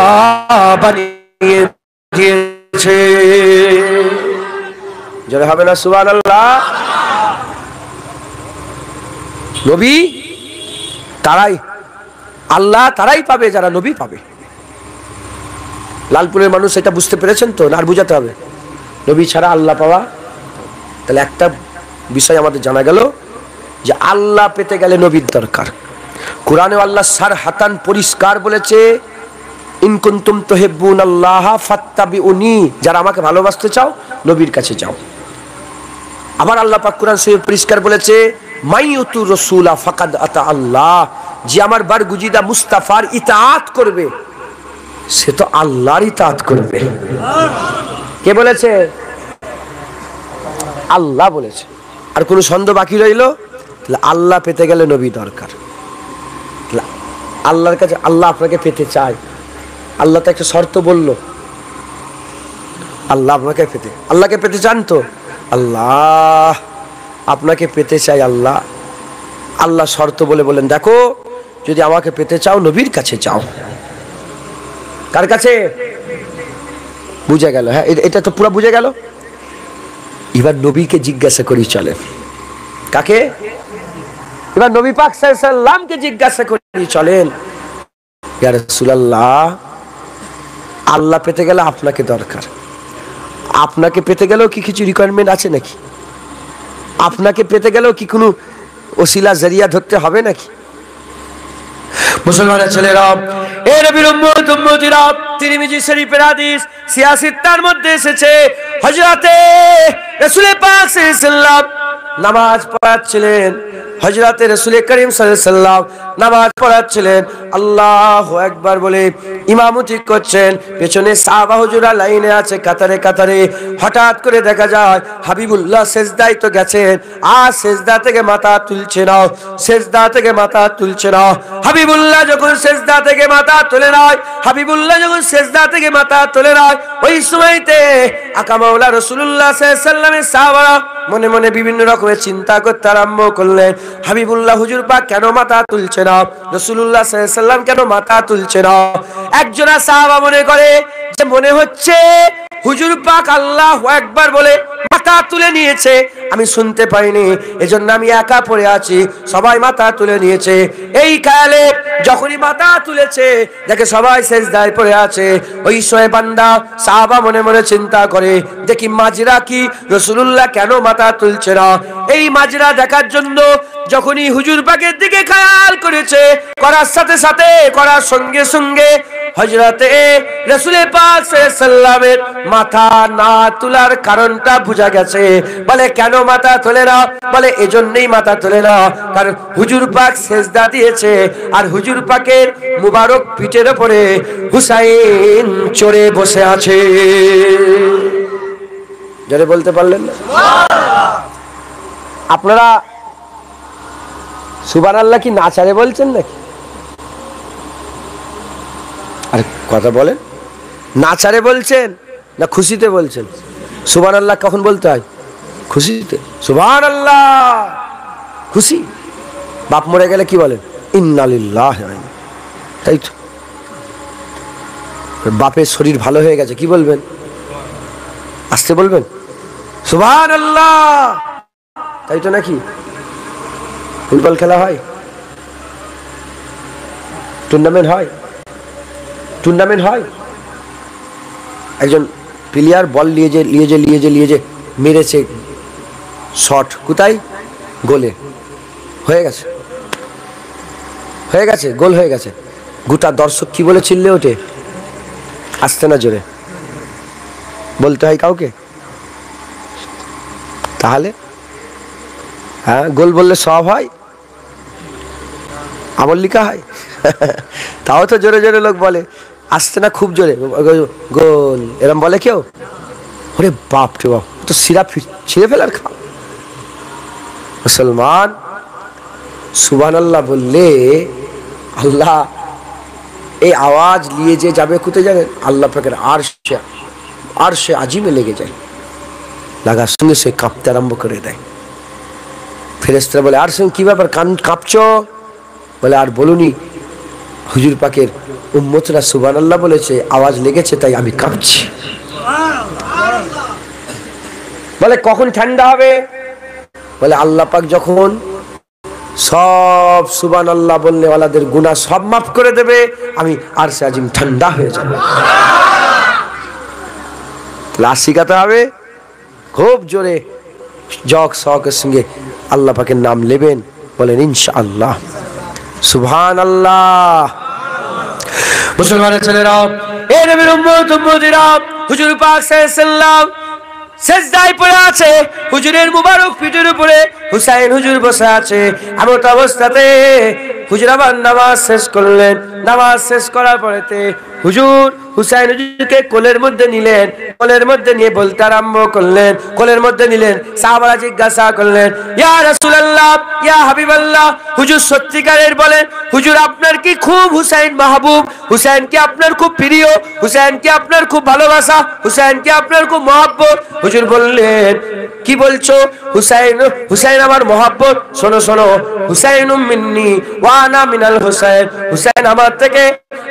বানিয়ে দিয়েছে। জোরে হবে না সুবহানাল্লাহ? নবী তারাই আল্লাহ তারাই পাবে যারা নবী পাবে। লালপুরের মানুষ এটা বুঝতে পেরেছেন তো, না আর বুঝাতে হবে? নবী ছাড়া আল্লাহ পাওয়া। তাহলে একটা বিষয় আমাদের জানা গেল যে আল্লাহ পেতে গেলে নবীর দরকার। কোরআনে আল্লাহ সারহাতান পরিষ্কার বলেছে, ইন কুনতুম তুহিব্বুনাল্লাহ ফাত্তাবিউনি, যারা আমাকে ভালোবাসতে চাও নবীর কাছে যাও। আবার আল্লাহ পাক কোরআন শরীফে পরিষ্কার বলেছে, মাইয়ুতুর রাসূলা ফাকাদ আতা আল্লাহ, যে আমার বারগুজিদা মুস্তাফার ইতাআত করবে সে তো আল্লাহর ইতাআত করবে। কে বলেছে? আল্লাহ বলেছে। আর কোন সন্দেহ বাকি রইল? তাহলে আল্লাহ পেতে গেলে নবী দরকার। আল্লাহর কাছে আল্লাহ আপনাকে পেতে চায়, আল্লাহ তো একটা শর্ত বলল, আল্লাহ আপনাকে পেতে, আল্লাহকে পেতে চান তো? আল্লাহ আপনাকে পেতে চাই। আল্লাহ আল্লাহ শর্ত বলে বলেন, দেখো যদি আমাকে পেতে চাও নবীর কাছে যাও। কার কাছে? বুঝে গেল? হ্যাঁ, এটা তো পুরো বুঝে গেল। এবার নবীকে জিজ্ঞাসা করি চলে। কাকে? এবার নবী পাক সাল্লাল্লাহু আলাইহি সাল্লামকে জিজ্ঞাসা করি চলেন, ইয়া রাসূলুল্লাহ আল্লাহ পেতে গেলে আপনাকে দরকার, আপনাকে পেতে গেলেও কি কিছু রিকোয়ারমেন্ট আছে নাকি? আপনাকে পেতে গেলেও কি কোনো ওসিলা জরিয়া ধরতে হবে নাকি? মুসলমানের ছেলেরা, এ নবীর উম্মত উম্মতিরা, তিরমিজি শরীফের হাদিস সিয়াসিত্তার মধ্যে এসেছে, হযরতে রাসূল পাক সাল্লাল্লাহু আলাইহি সাল্লাম নামাজ পড়াচ্ছিলেন। হযরতে রাসূল করিম সাল্লাল্লাহু আলাইহি সাল্লাম নামাজ পড়াচ্ছিলেন, আল্লাহু আকবার বলে ইমামতি করছেন। পেছনে সাহাবা হুজুরা লাইনে আছে কাতারে কাতারে। হঠাৎ করে দেখা যায় হাবিবুল্লাহ সেজদায় তো গেছেন, আর সেজদা থেকে মাথা তুলছে না, সেজদা থেকে মাথা তুলছে না। হাবিবুল্লাহ যখন সেজদা থেকে মাথা তুলে নেয়, হাবিবুল্লাহ যখন সেজদা থেকে মাথা তুলে নেয়, ওই সময়তে আকা মাওলা রাসূলুল্লাহ সাল্লাল্লাহু আলাইহি সাল্লামের সাহাবারা মনে মনে বিভিন্ন রকমের চিন্তা করতে আরম্ভ করলেন। হাবিবুল্লাহ হুজুর পাক কেন মাথা তুলছে না? রাসূলুল্লাহ সাল্লাল্লাহু আলাইহি সাল্লাম কেন মাথা তুলছে না? একজনা সাহাবা মনে করে যে মনে হচ্ছে হুজুর পাক আল্লাহু আকবার বলে মাথা তুলে নিয়েছে, আমি শুনতে পাইনি, এজন্য আমি একা পড়ে আছি, সবাই মাথা তুলে নিয়েছে। এই খেয়ালে যখনই মাথা তুলেছে দেখে সবাই সেজদায় পড়ে আছে। ওই সময় বান্দা সাহাবা মনে মনে চিন্তা করে, দেখি মাজরা কি, রাসূলুল্লাহ কেন মাথা তুলছে না? এই মাজরা দেখার জন্য যখনই হুজুর পাকের দিকে খেয়াল করেছে, করার সাথে সাথে, করার সঙ্গে সঙ্গে হযরতে রাসূল পাক সাল্লাল্লাহু আলাইহি সাল্লামের মাথা না তোলার কারণটা বুঝা গেছে। বলে কেন মাথা তোলে না? বলে এজন্যই মাথা তোলে না কারণ হুজুর পাক সেজদা দিয়েছে, আর হুজুর পাকের মুবারক পিঠের উপরে হুসাইন চড়ে বসে আছে। যারা বলতে পারলেন না? আপনারা সুবহানাল্লাহ কি নাচারে বলছেন নাকি? আরে কথা বলেন, নাচারে বলছেন না খুশিতে বলছেন? সুবহানাল্লাহ কখন বলতে হয়? খুশিতে। সুবহানাল্লাহ খুশি। বাপ মরে গেলে কি বলেন? ইন্না লিল্লাহি ওয়া ইন্না, তাই তো। বাপের শরীর ভালো হয়ে গেছে কি বলবেন? আসতে বলবেন সুবহানাল্লাহ, তাই তো নাকি? ফুটবল খেলা হয়, টুর্নামেন্ট হয়, টুর্নামেন্ট হয়। একজন প্লেয়ার বল লিয়ে মেরেছে শট, কোথায়? গোলে। হয়ে গেছে, গোল হয়ে গেছে। গোটা দর্শক কি বলে চিল্লে ওঠে? আসতে না জোরে বলতে হয় কাউকে? তাহলে হ্যাঁ, গোল বললে সব হয়, আমল লিখা হয়। তাও তো জোরে জোরে লোক বলে, আসছে না খুব জোরে, গোল এরম বলে কেউ? ওরে বাপ রে বাপ, তো সিরা ছিঁড়ে ফেলার খাও। মুসলমান সুবহানাল্লাহ বললে আল্লাহ এই আওয়াজ নিয়ে যে যাবে, কোথায় যাবে? আল্লাহ পাকের আরশে আজিমে লেগে যায়, লাগার সঙ্গে সে কাঁপতে আরম্ভ করে দেয়। ফেরেশতারা বলে, আর সঙ্গে কি ব্যাপার, কাঁপছো? বলে, আর বলুনি, হুজুর পাকের উম্মতরা সুবহানাল্লাহ বলেছে, আওয়াজ লেগেছে, তাই আমি কাঁপছি। বলে, কখন ঠান্ডা হবে? বলে, আল্লাহ পাক যখন সব সুবহানাল্লাহ বললে ওয়ালাদের গুনাহ সব মাফ করে দেবে, আমি আরশে আজিম ঠান্ডা হয়ে যাবে। লাশ শিখাতে হবে, খুব জোরে জক শকের সঙ্গে আল্লাহ পাকের নাম নেবেন, বলেন ইনশাআল্লাহ, সুবহানাল্লাহ। মুসলমানের ছেলেরা, এ নবীর উম্মতিরা, হুজুর পাক সাল্লাল্লাহু সেজদায় পড়ে আছে, হুজুরের মুবারক পিঠের উপরে হুসাইন হুজুর বসে আছে। এমন অবস্থাতে হুজুর আবার নামাজ শেষ করলেন। নামাজ শেষ করার পরেতে হুজুর হুসাইন হুজুরকে কোলের মধ্যে নিলেন, কোলের মধ্যে নিয়ে বলতে আরম্ভ করলেন, কোলের মধ্যে নিলেন। সাহাবারা জিজ্ঞাসা করলেন, ইয়া রাসূলুল্লাহ, ইয়া হাবিবাল্লাহ, হুজুর সত্যিকারের বলেন, হুজুর আপনার কি খুব হুসাইন মাহবুব? হুসাইন কি আপনার খুব প্রিয়? হুসাইন কি আপনার খুব ভালোবাসা? হুসাইন কি আপনার খুব মহব্বত? হুজুর বললেন, কি বলছো? হুসাইন আমার মহব্বত। শোনো শোনো, হুসাইনুম মিন্নি ওয়া আনা মিনাল হুসাইন, হুসাইন আমার থেকে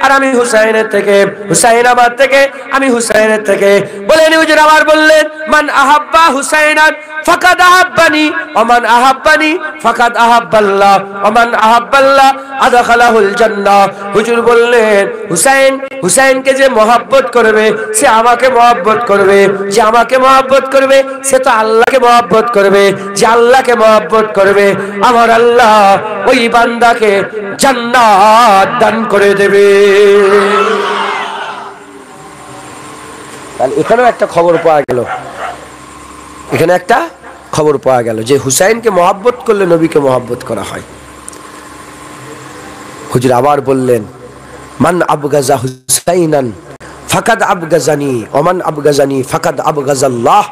আর আমি হুসাইনের থেকে, হুসাইন আমার থেকে আমি হুসাইনের থেকে। বলেন হুজুর আবার বললেন, মান আহাব্বা হুসাইনান ফাকাদ আহাব্বানি ওয়া মান আহাব্বানি ফাকাদ আহাব্বাল্লাহ ওয়া মান আহাব্বাল্লাহ আদখালাহুল জান্নাহ। হুজুর বললেন, হুসাইনকে যে মহব্বত করবে সে আমাকে মহব্বত করবে, যে আমাকে মহব্বত করবে সে তো আল্লাহকে মহব্বত করবে, যে আল্লাহকে মহব্বত করবে আমার আল্লাহ ওই বান্দাকে জান্নাত দান করে দেবে। তাহলে এখানেও একটা খবর পাওয়া গেল, এখানে একটা খবর পাওয়া গেল যে হুসাইনকে মহব্বত করলে নবীকে মহব্বত করা হয়। হুজুর আবার বললেন, মান আবগাজা হুসাইনান ফাকাদ আবগাজানি ওমান আবগাজানি ফাকাদ আবগাজাল্লাহ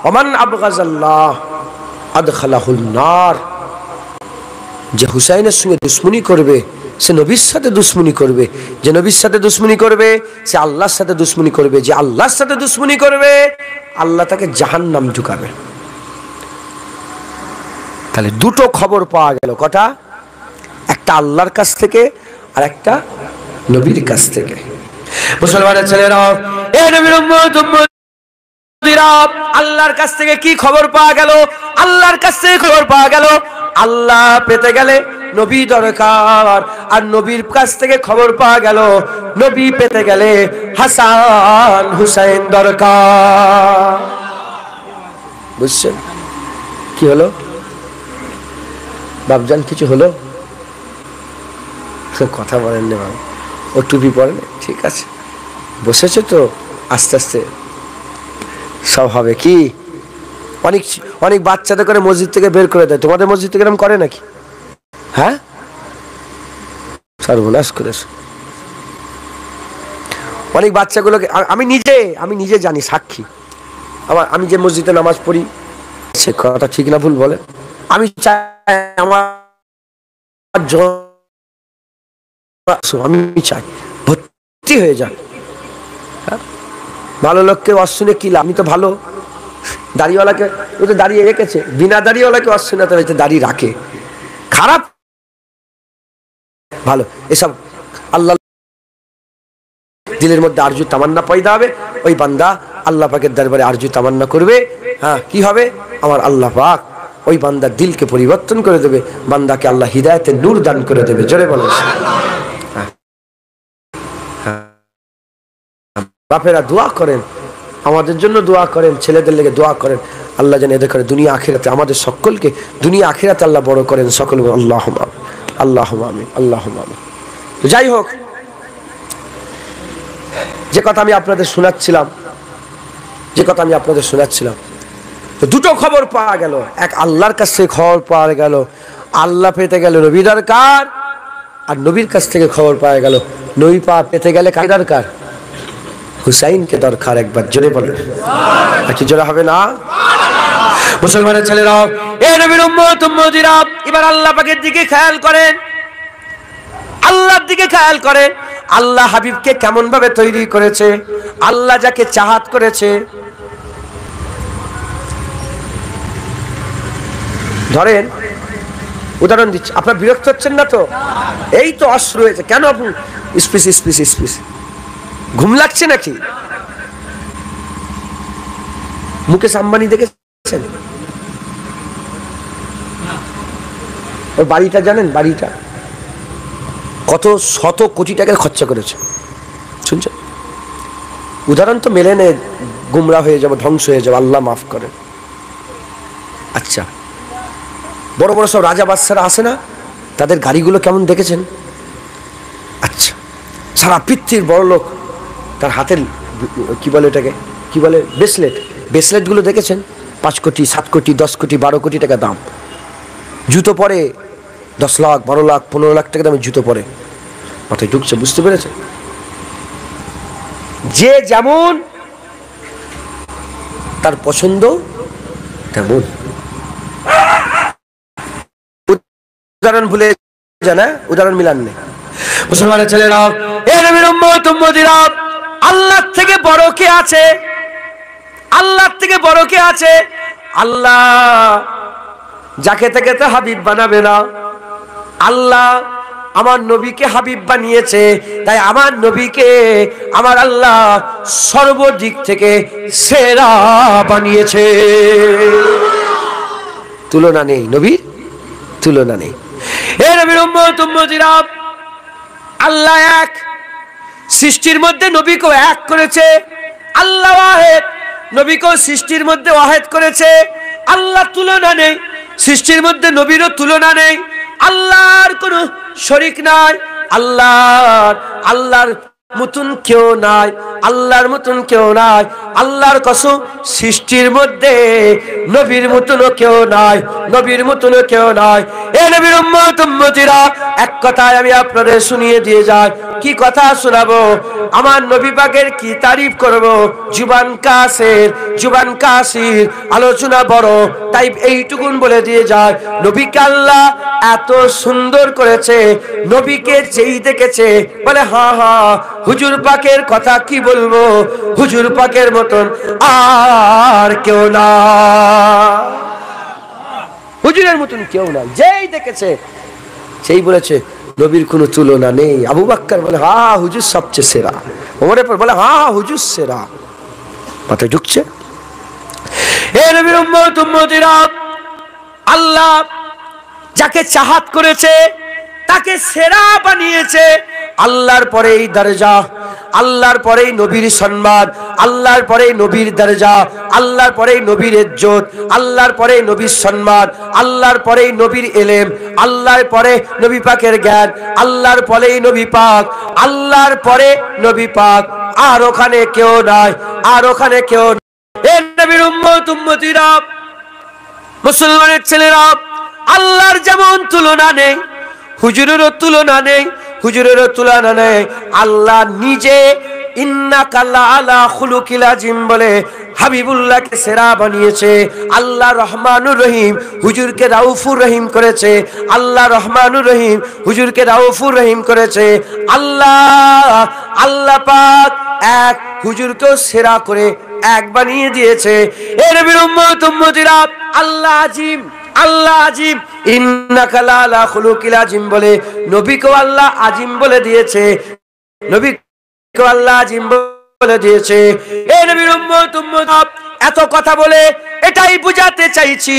ওমান আবগাজাল্লাহ আদখালাহুন নার। যে হুসাইনের সঙ্গে দুশ্মনী করবে সে নবীর সাথে দুশ্মনী করবে, যে নবীর সাথে দুশ্মনী করবে সে আল্লাহর সাথে দুশ্মনী করবে, যে আল্লাহর সাথে দুশ্মনী করবে আল্লাহ তাকে জাহান্নাম ঢুকাবে। তাহলে দুটো খবর পাওয়া গেল, কটা? একটা আল্লাহর কাছ থেকে আর একটা নবীর কাছ থেকে। মুসলমানের ছেলেরা, এ নবীর উম্মতিরা, আল্লাহর কাছ থেকে কি খবর পাওয়া গেল? আল্লাহর কাছ থেকে খবর পাওয়া গেল আল্লাহ পেতে গেলে নবী দরকার, আর নবীর কাছ থেকে খবর পাওয়া গেল নবী পেতে গেলে হাসান হুসাইন দরকার। বুঝছেন কি হলো বাপজান? কিছু হলো? কথা বলেন না, ও টুপি পরেন, ঠিক আছে, বসেছে তো, আস্তে আস্তে সব হবে। কি অনেক অনেক বাচ্চাদের করে মসজিদ থেকে বের করে দেয়, তোমাদের মসজিদ থেকে এরকম করে নাকি? হ্যাঁ, সর্বনাশ করেছে অনেক বাচ্চাগুলোকে। আমি নিজে জানি, সাক্ষী। আমি যে মসজিদে নামাজ পড়ি, সে কথা ঠিক না ভুল বলে, আমি চাই আমার আমি চাই ভর্তি হয়ে যাক। ভালো লোককে অশুনে কি লাভ? আমি তো ভালো। দাড়িওয়ালাকে ও তো দাঁড়িয়ে রেখেছে, বিনা দাড়িওয়ালাকে অশুনে তো দাড়ি রাখে, খারাপ ভালো এসব আল্লাহ দিলের মধ্যে আরজু তামান্না পয়দা হবে, ওই বান্দা আল্লাহ পাকের দরবারে আরজু তামান্না করবে। হ্যাঁ, কি হবে? আমার আল্লাহ পাক ওই বান্দার দিলকে পরিবর্তন করে দেবে, বান্দাকে আল্লাহ হিদায়াতের নূর দান করে দেবে। জোরে বলেন। বাপেরা দোয়া করেন আমাদের জন্য দোয়া করেন, ছেলেদের লেগে দোয়া করেন, আল্লাহ যেন এদের করে দুনিয়া আখিরাতে আমাদের সকলকে দুনিয়া আখিরাতে আল্লাহ বড় করেন সকল। আল্লাহুম্মা আমিন, আল্লাহুম্মা আমিন, আল্লাহুম্মা আমিন। তো যাই হোক, যে কথা আমি আপনাদের শোনাচ্ছিলাম, তো দুটো খবর পাওয়া গেল। এক, আল্লাহর কাছ থেকে খবর পাওয়া গেল, আল্লাহ পেতে গেল নবী দরকার, আর নবীর কাছ থেকে খবর পাওয়া গেল নবী পেতে গেলে কার দরকার? হুসাইনকে দরকার। একবার জোরে বলেন, আর কি জোরে হবে না? মুসলমানের ছেলেরা, এ নবীর উম্মত উম্মতিরা, এবার আল্লাহ পাকের দিকে খেয়াল করেন, আল্লাহর দিকে খেয়াল করেন। আল্লাহ হাবিবকে কেমন ভাবে তৈরি করেছে, আল্লাহ যাকে চাহাত করেছে। ধরেন উদাহরণ দিচ্ছি, আপনার বিরক্ত হচ্ছেন না তো? এই তো অস্ত্র হয়েছে, কেন আপনি স্পিস ঘুম লাগছে নাকি? মুকেশ আম্বানি দেখেছেন? ওর বাড়িটা জানেন? বাড়িটা কত শত কোটি টাকা খরচা করেছে, শুনছেন? উদাহরণ তো মেলে নেই, গুমরা হয়ে যাবো, ধ্বংস হয়ে যাবো, আল্লাহ মাফ করেন। আচ্ছা, বড় বড় সব রাজা বাদশারা আসে না, তাদের গাড়িগুলো কেমন দেখেছেন? আচ্ছা, সারা পৃথিবীর বড় লোক, তার হাতের কি বলে এটাকে, কি বলে, ব্রেসলেটগুলো দেখেছেন? 5 কোটি 7 কোটি 10 কোটি 12 কোটি টাকা দাম। জুতো পরে 10 লাখ 12 লাখ 15 লাখ টাকা দামের জুতো পরে। মাথায় ঢুকছে? বুঝতে পেরেছে? যে যেমন তার পছন্দ তেমন। উদাহরণ ভুলে জানা, উদাহরণ মিলান নেই। মুসলমানের ছেলেরা, এ নবীর উম্মত উম্মতিরা, আল্লাহ থেকে বড় কে আছে? আল্লাহ থেকে বড় কে আছে? আল্লাহ যাকে থেকে তো হাবিব বানাবে না, আল্লাহ আমার নবীকে হাবিব বানিয়েছে, তাই আমার নবীকে আমার আল্লাহ সর্বদিক থেকে সেরা বানিয়েছে। তুলনা নেই, নবীর তুলনা নেই। এ নবীর উম্মত উম্মতিরা, আল্লাহ এক, সৃষ্টির মধ্যে নবীকে এক করেছে। আল্লাহ ওয়াহেদ, নবীকে সৃষ্টির মধ্যে ওয়াহেদ করেছে। আল্লাহ তুলনা নেই, সৃষ্টির মধ্যে নবীরও তুলনা নেই। আল্লাহর কোনো শরীক নাই, আল্লাহর মতন কেউ নাই, আল্লাহর মতন কেউ নাই। আল্লাহর কসম, সৃষ্টির মধ্যে নবীর মতনও কেউ নাই, নবীর মতনও কেউ নাই। এ নবীর উম্মত উম্মতিরা, এক কথায় আমি আপনাদের শুনিয়ে দিয়ে যাই। কি কথা শোনাবো? আমার নবী পাকের কি তারিফ করব? জুবান কাসির, আলোচনা বড়, তাই এইটুকুন বলে দিয়ে যায়। নবীকে আল্লাহ এত সুন্দর করেছে, নবীকে যেই দেখেছে বলে হা হা, হুজুর পাকের কথা কি বলবো, হুজুর পাকের মতন আর কেউ না, হুজুরের মতন কেউ না। যেই দেখেছে সেই বলেছে নবীর কোনো তুলনা নেই। আবু বকর বলে হা হা, হুজুর সবচেয়ে সেরা। ওমরের পর বলে হা হা, হুজুর সেরা। মাথায় ঢুকছে? এ নবীর উম্মত উম্মতিরা, আল্লাহ যাকে চাহাত করেছে তাকে সেরা বানিয়েছে। আল্লাহর পরেই দরজা, আল্লাহর পরেই নবীর সম্মান, আল্লাহর পরেই নবীর দরজা, আল্লাহর পরেই নবীর ইজ্জত, আল্লাহর পরেই নবীর সম্মান, আল্লাহর পরেই নবীর ইলম, আল্লাহর পরে নবী পাকের জ্ঞান, আল্লাহর পরেই নবী পাক, আল্লাহর পরে নবী পাক। আর ওখানে কেউ নাই, আর ওখানে কেউ নাই। এ নবীর উম্মত উম্মতিরা, মুসলমানের ছেলেরা, আল্লাহর যেমন তুলনা নেই, হুজুরেরও তুলনা নেই, হুজুরেরও তুলনা নেই। আল্লাহ নিজে ইন্নাকা লাআলা খুলুকিল আযীম বলে হাবিবুল্লাহকে সেরা বানিয়েছে। আল্লাহ রহমানুর রহিম হুজুরকে রাউফুর রহিম করেছে। আল্লাহ রহমানুর রহিম হুজুরকে রাউফুর রহিম করেছে। আল্লাহ পাক এক, হুজুরকেও সেরা করে এক বানিয়ে দিয়েছে। এ নবীর উম্মত উম্মতিরা, আল্লাহ আজিম, আল্লাহ আজিম, ইন্নাকা লাআলা খুলুকিল আযীম বলে নবীকে আল্লাহ আজিম বলে দিয়েছে, নবীকে আল্লাহ আজিম বলে দিয়েছে। এই নবীর উম্মত উম্মত, এত কথা বলে এটাই বুঝাতে চাইছি,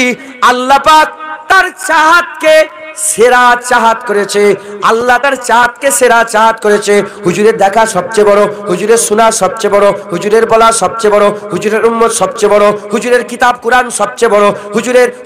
আল্লাহ পাক তার চাহাতকে সেরা চাহাত করেছে, আল্লাহ তার চাহাতকে সেরা চাহাত করেছে। হুজুরের দেখা সবচেয়ে বড়, হুজুরের শোনা সবচেয়ে বড়, হুজুরের বলা সবচেয়ে বড়, হুজুরের উম্মত সবচেয়ে বড়, হুজুরের কিতাব কুরআন সবচেয়ে বড়,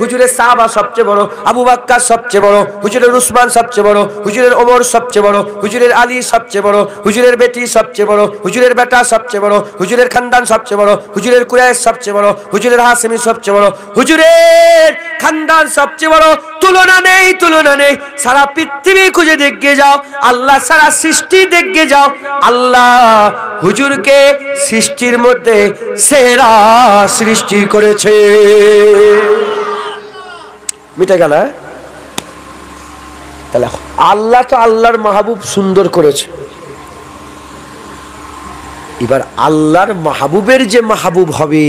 হুজুরের সাহাবা সবচেয়ে বড়, আবু বকর সবচেয়ে বড়, হুজুরের উসমান সবচেয়ে বড়, হুজুরের ওমর সবচেয়ে বড়, হুজুরের আলী সবচেয়ে বড়, হুজুরের বেটি সবচেয়ে বড়, হুজুরের বেটা সবচেয়ে বড়, হুজুরের খানদান সবচেয়ে বড়, হুজুরের কুরাইশ সবচেয়ে বড়, হুজুরের হাসেমি সবচেয়ে বড়, হুজুরের খানদান সবচেয়ে বড়। তুলনা নেই, তুলনা নেই। সারা পৃথিবী খুঁজে দেখে যাও, আল্লাহ সারা সৃষ্টি দেখে যাও, আল্লাহ হুজুরকে সৃষ্টির মধ্যে সেরা সৃষ্টি করেছে। মিটে গেল। তাহলে আল্লাহ তো আল্লাহর মাহবুব সুন্দর করেছে, এবার আল্লাহর মাহবুবের যে মাহবুব হবে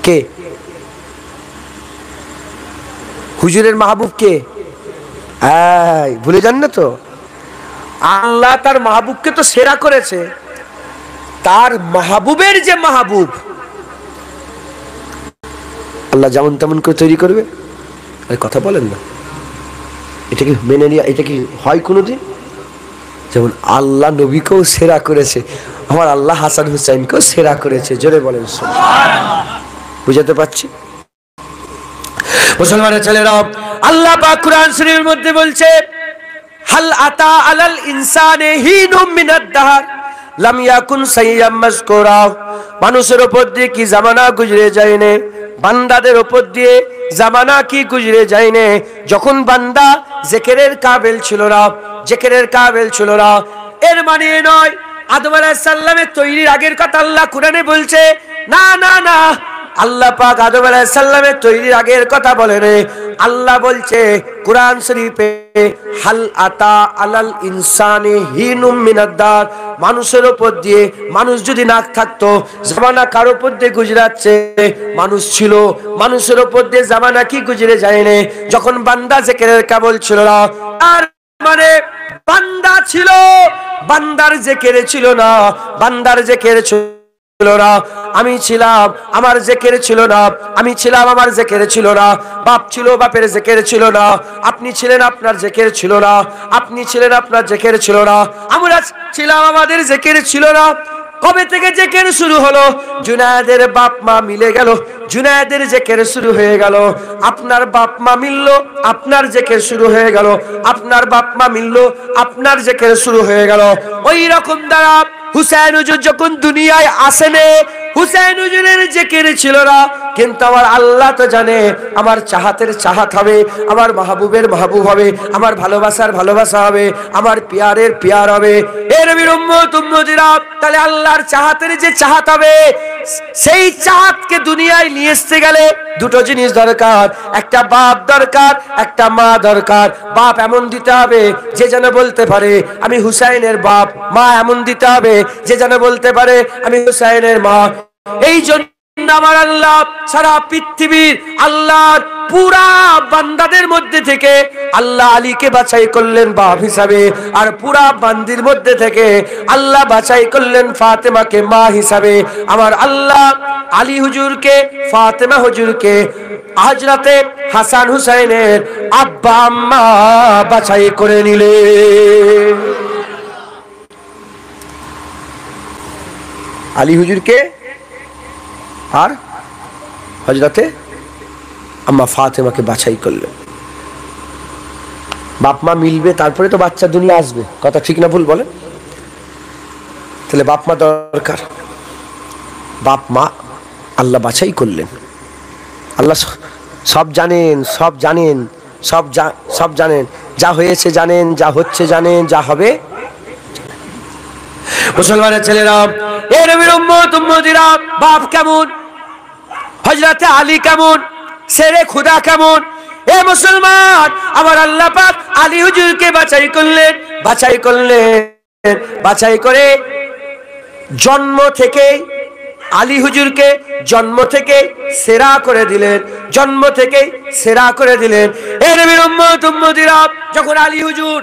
কে? হুজুরের মাহবুব কে? ভুলে যান না তো, আল্লাহ তার মাহবুবকে তো সেরা করেছে, তার মাহবুবের যে মাহবুব আল্লাহ যেমন তেমন করে তৈরি করবে। আরে কথা বলেন না, এটা কি মেনে নিয়ে এটা কি হয় কোনোদিন? যেমন আল্লাহ নবীকেও সেরা করেছে, আমার আল্লাহ হাসান হুসাইনকেও সেরা করেছে। জোরে বলেন বুঝাতে পারছি? মুসলমানের ছেলেরা, আল্লাহ পাক কুরআন শরীফের মধ্যে বলছে, হাল আতা আলাল ইনসানে হিনুম মিনাদ দাহর লাম ইয়াকুন সাইয়্যাম মাযকুরা। মানুষের উপর দিয়ে কি জামানা গুজরে যায় না, বান্দাদের উপর দিয়ে জামানা কি গুজরে যায় না, যখন বান্দা জিকিরের কাবিল ছিল না, জিকিরের কাবিল ছিল না। এর মানে নয় আদম আলাইহিস সালামের তৈরির আগের কথা আল্লাহ কুরআনে বলছে, না না না, আল্লাহ পাক আদম আলাইহিস সালামের তৈরির আগের কথা বলেন। আল্লাহ বলছে কুরআন শরীফে, হাল আতা আলাল ইনসানি হিনুম মিনাদ দার, মানুষের উপর দিয়ে, মানুষ যদি না থাকতো, জামানা কার উপর দিয়ে গুজরাচ্ছে? মানুষ ছিল, মানুষের উপর দিয়ে জামানা কি গুজরে যায় না, যখন বান্দা জিকিরের কাবিল ছিল না। আর মানে বান্দা ছিল, বান্দার জিকির ছিল না, বান্দার জিকির ছিল না। আমি ছিলাম, আমার জিকির ছিল না, আমি ছিলাম, আমার জিকির ছিল না। বাপ ছিল, বাপের জিকির ছিল না। আপনি ছিলেন, আপনার জিকির ছিল না। আপনি ছিলেন, আপনার জিকির ছিল না। আমরা ছিলাম, আমাদের জিকির ছিল না। কবে থেকে জিকির শুরু হলো? জুনায়েদের বাপ মা মিলে গেল, জুনায়েদের জিকির শুরু হয়ে গেল। আপনার বাপ মা মিলল, আপনার জিকির শুরু হয়ে গেল। আপনার বাপ মা মিলল, আপনার জিকির শুরু হয়ে গেল। ওই রকম দ্বারা হুসাইন হুজুর যখন দুনিয়ায় আসেনে, হুসাইন হুজুরের জিকির ছিল না, কিন্তু আমার আল্লাহ তো জানে আমার চাহাতের চাহাত হবে, আমার মাহবুবের মাহবুব হবে, আমার ভালোবাসার ভালোবাসা হবে, আমার পিয়ারের পিয়ার হবে। এর উম্মত উম্মতিরা, তাহলে আল্লাহর চাহাতের যে চাহাত হবে, সেই চাহাতকে দুনিয়ায় নিয়ে আসতে গেলে দুটো জিনিস দরকার, একটা বাপ দরকার, একটা মা দরকার। বাপ এমন দিতে হবে যে যেন বলতে পারে আমি হুসাইনের বাপ, মা এমন দিতে হবে যে যেন বলতে পারে আমি হুসাইনের মা। এই জন্য আমার আল্লাহ সারা পৃথিবীর আল্লাহর পুরা বান্দাদের মধ্যে থেকে আল্লাহ আলীকে বাছাই করলেন বাপ হিসাবে, আর পুরা বান্দির মধ্যে থেকে আল্লাহ বাছাই করলেন ফাতেমাকে মা হিসাবে। আমার আল্লাহ আলী হুজুরকে, ফাতেমা হুজুরকে, হযরতে হাসান হুসাইনের আব্বা আম্মা বাছাই করে নিলেন। আলী হুজুরকে আর হযরতে আম্মা ফাতেমাকে বাছাই করলেন। বাপ মা মিলবে, তারপরে তো বাচ্চা দুনিয়া আসবে। কথা ঠিক না ভুল বলেন? তাহলে বাপ মা দরকার, বাপ মা আল্লাহ বাছাই করলেন। আল্লাহ সব জানেন, সব জানেন, সব জানেন, যা হয়েছে জানেন, যা হচ্ছে জানেন, যা হবে। মুসলমানের ছেলেরা, এ নবীর উম্মত উম্মতিরা, বাপ কেমন, হযরতে আলী কেমন, শেরে খুদা কেমন। এ মুসলমান, আমার আল্লাহ পাক আলী হুজুরকে বাছাই করলেন, বাছাই করলেন, বাছাই করে জন্ম থেকে আলী হুজুরকে জন্ম থেকে সেরা করে দিলেন, জন্ম থেকে সেরা করে দিলেন। এ নবীর উম্মত উম্মতিরা, যখন আলী হুজুর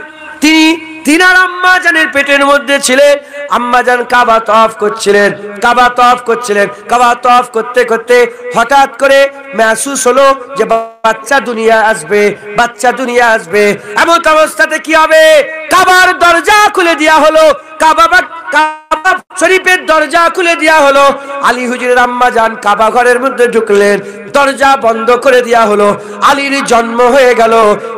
তিনার আম্মা জানের পেটের মধ্যে ছিলেন, আম্মাজান কাবা তওয়াফ করছিলেন, কাবা তওয়াফ করছিলেন। কাবা তওয়াফ করতে করতে হঠাৎ করে মেহসুস হলো যে বাচ্চা দুনিয়া আসবে, বাচ্চা দুনিয়া আসবে। এমন অবস্থাতে কি হবে? কাবার দরজা খুলে দেওয়া হলো, কাবা শরীফের দরজা খুলে দেওয়া হলো। আলী হুজুরের আম্মা জান কাবা ঘরের মধ্যে ঢুকলেন, দরজা বন্ধ করে দেওয়া হলো। আলীর জন্ম হয়ে গেল।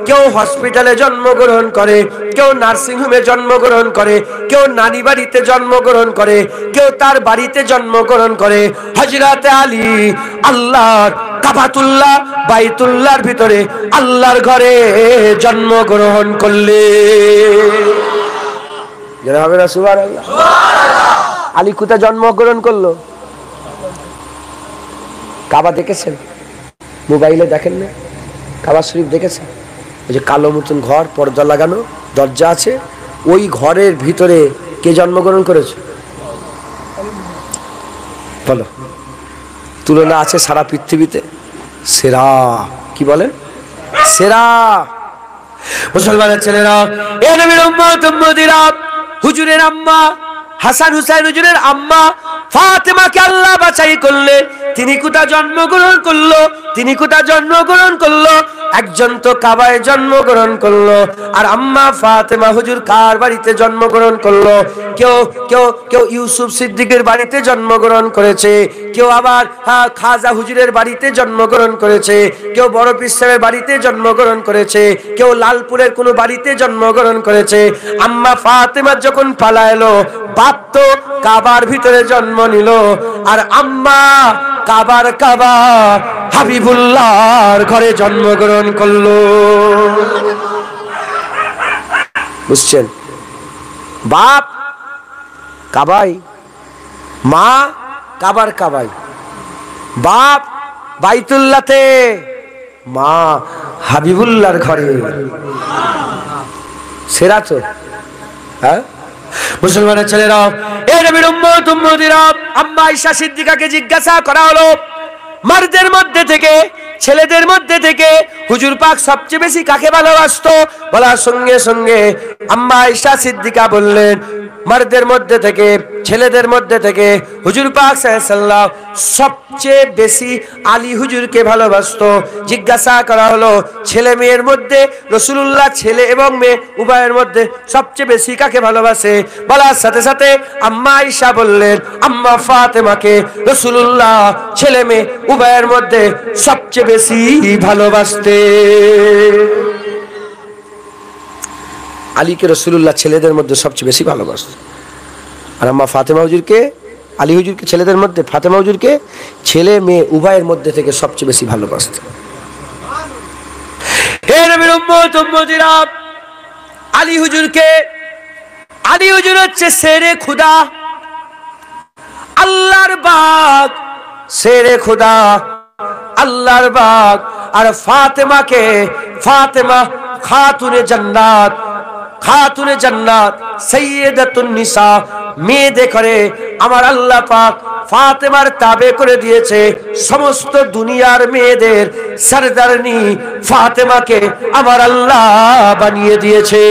কেউ হসপিটালে জন্মগ্রহণ করে, কেউ নার্সিং হোমে জন্মগ্রহণ করে, কেউ নানি বাড়িতে জন্মগ্রহণ করে, কেউ তার বাড়িতে জন্মগ্রহণ করে। হযরতে আলী আল্লাহর কাবাতুল্লাহ বাইতুল্লাহর ভিতরে আল্লাহর ঘরে জন্মগ্রহণ করলেন। যারা হবে না সুবহানাল্লাহ। আলী কোথায় জন্মগ্রহণ করলো? কাবা দেখেছেন? মোবাইলে দেখেন না? কাবা শরীফ দেখেছেন? ওই যে কালো মতন ঘর, পর্দা লাগানো, দরজা আছে, ওই ঘরের ভিতরে কে জন্মগ্রহণ করেছে? বলো, তুলনা আছে সারা পৃথিবীতে? সেরা, কি বলেন? সেরা। মুসলমানের ছেলেরা, এ নবীর উম্মত উম্মতিরা, হুজুরের আম্মা হাসান হুসাইন হুজুরের আম্মা ফাতেমাকে আল্লাহ বাছাই করলে। তিনি কোথায় জন্মগ্রহণ করলো? তিনি কোথায় জন্মগ্রহণ করলো? একজন তো কাবায় জন্মগ্রহণ করলো, আর আম্মা ফাতেমা হুজুর কার বাড়িতে জন্মগ্রহণ করলো? কেউ কেউ কেউ ইউসুফ সিদ্দিকের বাড়িতে জন্মগ্রহণ করেছে, কেউ আবার খাজা হুজুরের বাড়িতে জন্মগ্রহণ করেছে, কেউ বড় পীর সাহেবের বাড়িতে জন্মগ্রহণ করেছে, কেউ লালপুরের কোনো বাড়িতে জন্মগ্রহণ করেছে। আম্মা ফাতেমা যখন পালাইলো, বাপ তো কাবার ভিতরে জন্ম নিল, আর আম্মা কাবার কাবা হাবিবুল্লাহর ঘরে জন্মগ্রহণ করলো। বুঝছেন? বাপ কাবাই, মা কাবার কাবাই, বাপ বাইতুল্লাহতে, মা হাবিবুল্লাহর ঘরে। সেরা তো, হ্যাঁ? মুসলমানের ছেলেরা, এ নবীর উম্মত উম্মতিরা, আম্মা আয়েশা সিদ্দিকাকে জিজ্ঞাসা করা হলো, মারদের মধ্যে থেকে, ছেলেদের মধ্যে থেকে হুজুর পাক সবচেয়ে বেশি কাকে ভালোবাসতো? বলার সঙ্গে সঙ্গে আম্মা আয়েশা সিদ্দিকা বললেন, মারদের মধ্যে থেকে, ছেলেদের মধ্যে থেকে হুজুর পাক সাল্লাল্লাহু আলাইহি ওয়াসাল্লাম সবচেয়ে বেশি আলী হুজুরকে ভালোবাসতো। জিজ্ঞাসা করা হলো, ছেলে মেয়ের মধ্যে রাসূলুল্লাহ ছেলে এবং মেয়ে উভয়ের মধ্যে সবচেয়ে বেশি কাকে ভালোবাসে? বলার সাথে সাথে আম্মা আয়েশা বললেন, আম্মা ফাতেমাকে রাসূলুল্লাহ ছেলে মেয়ে উভয়ের মধ্যে সবচেয়ে বেশি ভালোবাসতে। আলীকে রাসূলুল্লাহ ছেলেদের মধ্যে সবচেয়ে বেশি ভালোবাসত, আর আম্মা ফাতেমা হুজুরকে, আলী হুজুরকে ছেলেদের মধ্যে, ফাতেমা হুজুরকে ছেলে মেয়ে উভয়ের মধ্যে থেকে সবচেয়ে বেশি ভালোবাসত। হে নবীর উম্মত উম্মতিরা, আলী হুজুরকে, আলী হুজুর হচ্ছে শেরে খুদা, আল্লাহর বাগ, শেরে খুদা, আল্লাহর বাগ। আর ফাতেমাকে, ফাতেমা খাতুনে জান্নাত, খাতুনে জান্নাত, সাইয়্যিদাতুন নিসা, মেয়েদের করে আমার আল্লাহ পাক ফাতেমার তাবে করে দিয়েছে। সমস্ত দুনিয়ার মেয়েদের সরদারনি ফাতেমাকে আমার আল্লাহ বানিয়ে দিয়েছে।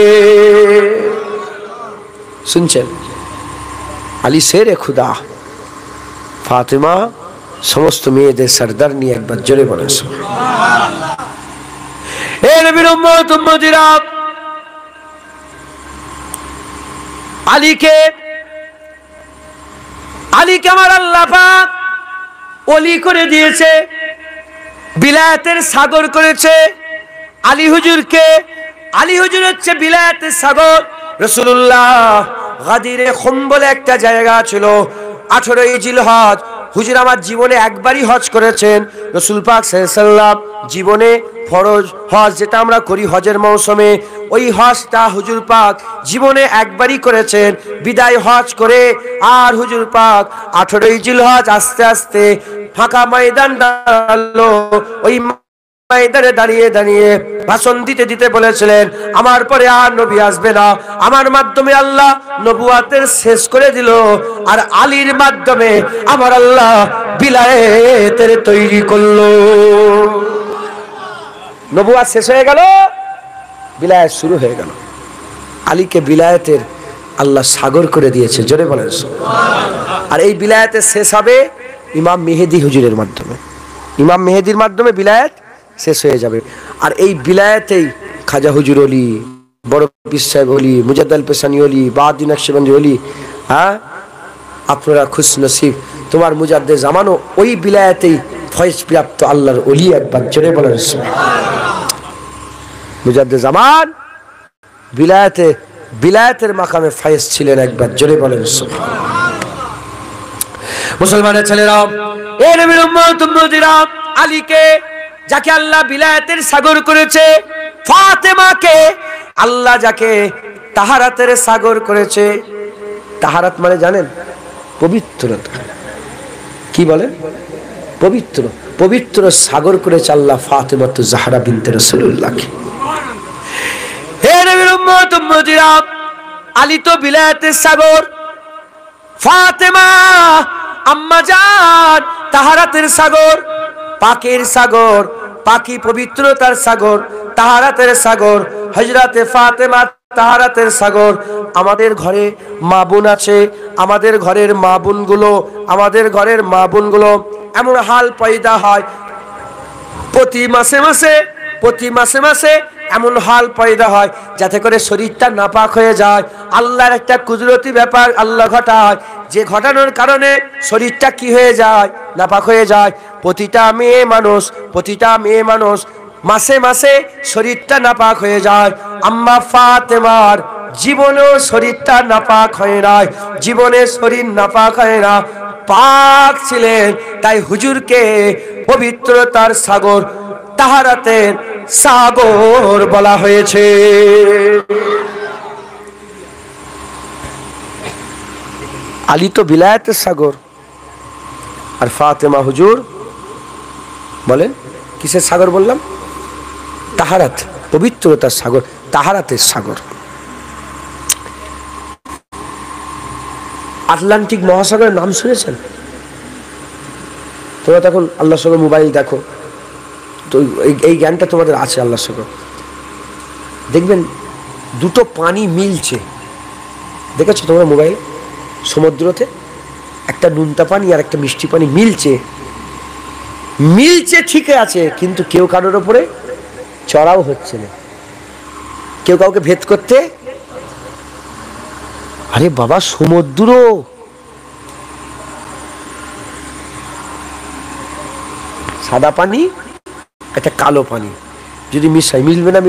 শুনছেন? আলী শেরে খুদা, ফাতেমা সমস্ত মেয়েদের সরদারনি। একবার জোরে বলেন সুবহানাল্লাহ। হে নবীর উম্মত উম্মতিরা, আলীকে, আলীকে আমার আল্লাহ পাক ওলি করে দিয়েছে, বিলায়াতের সাগর করেছে আলী হুজুরকে। আলী হুজুর হচ্ছে বিলায়াতের সাগর। রাসূলুল্লাহ গাদিরে খুম বলে একটা জায়গা ছিল, 18ই জিলহজ, হুজুর আমার জীবনে একবারই হজ করেছেন। রাসূল পাক সাল্লাল্লাহু আলাইহি ওয়াসাল্লাম জীবনে ফরজ হজ যেটা আমরা করি হজের মৌসুমে, ওই হজটা হুজুর পাক জীবনে একবারই করেছেন। বিদায় হজ করে আর হুজুর পাক 18ই জিলহজ আস্তে আস্তে ফাঁকা ময়দান দাঁড়ালো। ওই ময়দানে দাঁড়িয়ে দাঁড়িয়ে ভাষণ দিতে দিতে বলেছিলেন, আমার পরে আর নবী আসবে না, আমার মাধ্যমে আল্লাহ নবুয়াতের শেষ করে দিল, আর আলীর মাধ্যমে আমার আল্লাহ বিলায়েতের তৈরি করলো। নবুয়াত শেষ হয়ে গেল, বিলায়েত শুরু হয়ে গেল। আলীকে বিলায়েতের আল্লাহ সাগর করে দিয়েছে, জোরে বলেন। আর এই বিলায়াতে শেষ হবে ইমাম মেহেদি হুজুরের মাধ্যমে। ইমাম মেহেদির মাধ্যমে বিলায়াত শেষ হয়ে যাবে। আর এই বিলায়াতেই খাজা হুজুর অলি, বড় পীর সাহেব অলি, মুজাদ্দাল পেশানি অলি, বাহাউদ্দিন নকশবন্দি অলি, হ্যাঁ আপনারা খুশ নসিব, তোমার মুজাদ্দে জামানও ওই বিলায়াতেই ফয়েজ প্রাপ্ত আল্লাহর অলি। একবার জোরে বলেন মুজাদ্দে জামান বিলায়াতের মাকামে ফয়েজ ছিলেন, একবার জোরে বলেন মুসলমানের ছেলেরা, এই নবীর উম্মত উম্মতিরা, আলীকে যাকে আল্লাহ বিলায়াতের সাগর করেছে, ফাতেমাকে আল্লাহ যাকে তাহারাতের সাগর করেছে। তাহারাত মানে জানেন? পবিত্রতা। কি বলেন? পবিত্র সাগর করেছে আল্লাহ ফাতেমা জাহরা বিনতে রাসূলুল্লাহকে। হে নবীর উম্মত উম্মতিরা, আলী তো বিলায়াতের সাগর, ফাতেমা আম্মা জান তাহারাতের সাগর, পাকের সাগর, পাকি পবিত্রতার সাগর, তাহারাতের সাগর, হযরতে ফাতেমা তাহারাতের সাগর। আমাদের ঘরে মা বোন আছে, আমাদের ঘরের মা বোনগুলো এমন হাল পয়দা হয়, প্রতি মাসে মাসে এমন হাল পয়দা হয় যাতে করে শরীরটা নাপাক হয়ে যায়। আল্লাহর একটা কুদরতি ব্যাপার আল্লাহ ঘটায়, যে ঘটানোর কারণে শরীরটা কি হয়ে যায়? নাপাক হয়ে যায়। প্রতিটা মেয়ে মানুষ মাসে মাসে শরীরটা নাপাক হয়ে যায়। আম্মা ফাতেমার জীবনেও শরীরটা নাপাক হয় না, জীবনে শরীর নাপাক হয় না, পাক ছিলেন। তাই হুজুরকে পবিত্রতার সাগর, তাহারাতের সাগর বলা হয়েছে। আলী তো বিলায়াতের সাগর, আর ফাতেমা হুজুর বলেন কিসের সাগর বললাম? তাহারাত, পবিত্রতার সাগর, তাহারাতের সাগর। আটলান্টিক মহাসাগরের নাম শুনেছেন? তোমরা তখন আল্লাহর সঙ্গে মোবাইল দেখো, তো এই জ্ঞানটা তোমাদের আছে আল্লাহর সঙ্গে। দেখবেন দুটো পানি মিলছে, দেখেছো তোমরা মোবাইল? সমুদ্রতে একটা নুনতা পানি আর একটা মিষ্টি পানি মিলছে ঠিকই আছে, কিন্তু কেউ কারোর ওপরে চড়াও হচ্ছে না, কেউ কাউকে ভেদ করতে। আরে বাবা, সমুদ্র সাদা পানি একটা কালো পানি যদি মিশাই, মিলবে না?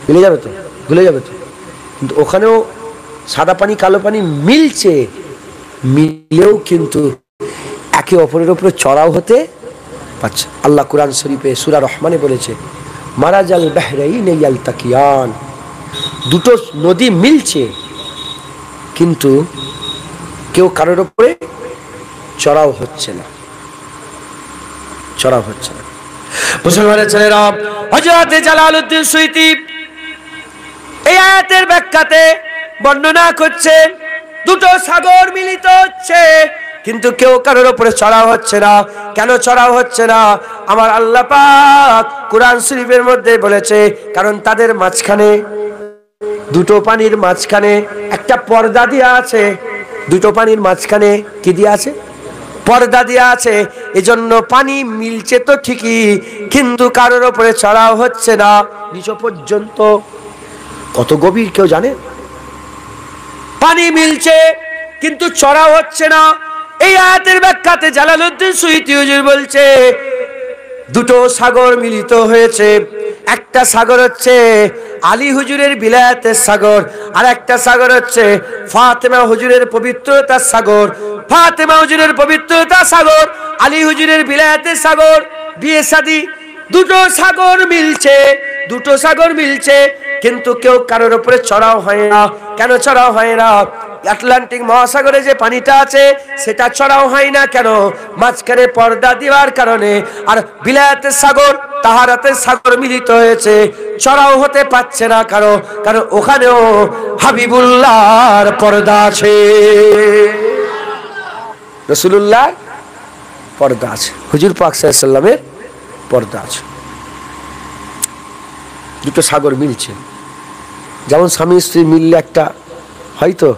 মিলে যাবে তো, ভুলে যাবে তো। কিন্তু ওখানেও সাদা পানি কালো পানি মিলেও কিন্তু একে অপরের উপরে চড়াও হতে পারছে। আল্লাহ কুরআন শরীফে সূরা রহমানে বলেছে, মারাজাল বাহরাইন ইয়ালতাকিয়ান, দুটো নদী মিলছে কিন্তু কেউ কারোর উপরে চড়াও হচ্ছে না। মুসলমানের ছেলেরা, হযরত জালালউদ্দিন সুয়ুতী এই আয়াতের ব্যাখ্যাতে বর্ণনা করছেন, দুটো সাগর মিলিত হচ্ছে কিন্তু কেউ কারোর উপরে চড়াও হচ্ছে না। কেন চড়াও হচ্ছে না? আমার আল্লাহ পাক কুরআন শরীফের মধ্যে বলেছে, কারণ তাদের মাঝখানে, দুটো পানির মাঝখানে একটা পর্দা দেয়া আছে। দুটো পানির মাঝখানে কি দেয়া আছে? পর্দা দেয়া আছে। এজন্য পানি মিলছে তো ঠিকই, কিন্তু কারোর উপরে চড়াও হচ্ছে না নিচ পর্যন্ত। কত গভীর কেউ জানে? পানি মিলছে কিন্তু চড়াও হচ্ছে না। এই আয়াতের ব্যাখ্যাতে জালালউদ্দিন সুয়ুতী হুজুর বলছে, দুটো সাগর মিলিত হয়েছে। একটা সাগর হচ্ছে আলী হুজুরের বিলায়াতের সাগর, আর একটা সাগর হচ্ছে ফাতেমা হুজুরের পবিত্রতার সাগর। ফাতেমা হুজুরের পবিত্রতার সাগর, আলী হুজুরের বিলায়াতের সাগর। বিয়ে শাদী, দুটো সাগর মিলছে কিন্তু কেউ কারোর উপরে চড়াও হয় না। কেন চড়াও হয় না? আটলান্টিক মহাসাগরে যে পানিটা আছে সেটা চড়াও হয় না কেন? মাঝখানে পর্দা দেওয়ার কারণে। আর বিলায়াতের সাগর, তাহারাতের সাগর মিলিত হয়েছে, চড়াও হতে পারছে না কারণ ওখানেও হাবিবুল্লাহর পর্দা আছে, রাসূলুল্লাহর পর্দা আছে, হুজুর পাক সাল্লাল্লাহু আলাইহি ওয়াসাল্লামের পর্দা আছে। দুটো সাগর মিলছে, যেমন স্বামী স্ত্রী মিললে একটা হয়তো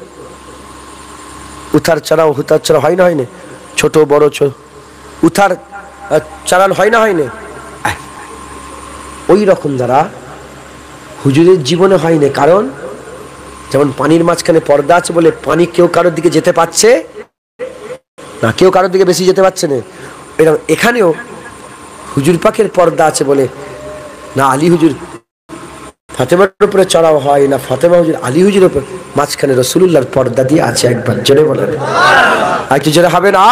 উথার চড়াও হুতার চড়াও হয় না, হয় না, ছোট বড় উথার চালান হয় না, হয় না, ওই রকম দ্বারা হুজুরের জীবনে হয় না। কারণ যেমন পানির মাঝখানে পর্দা আছে বলে পানি কেউ কারোর দিকে যেতে পারছে না, কেউ কারোর দিকে বেশি যেতে পারছে না, এরকম এখানেও হুজুর পাকের পর্দা আছে বলে না আলী হুজুর ফাতেমার উপরে চড়াও হয়, না ফাতেমা হুজুর আলী হুজুর উপর, মাঝখানে রাসূলুল্লাহর পর্দা দিয়ে আছে। একবার জোরে বলেন, আর একটু জোরে হবে না?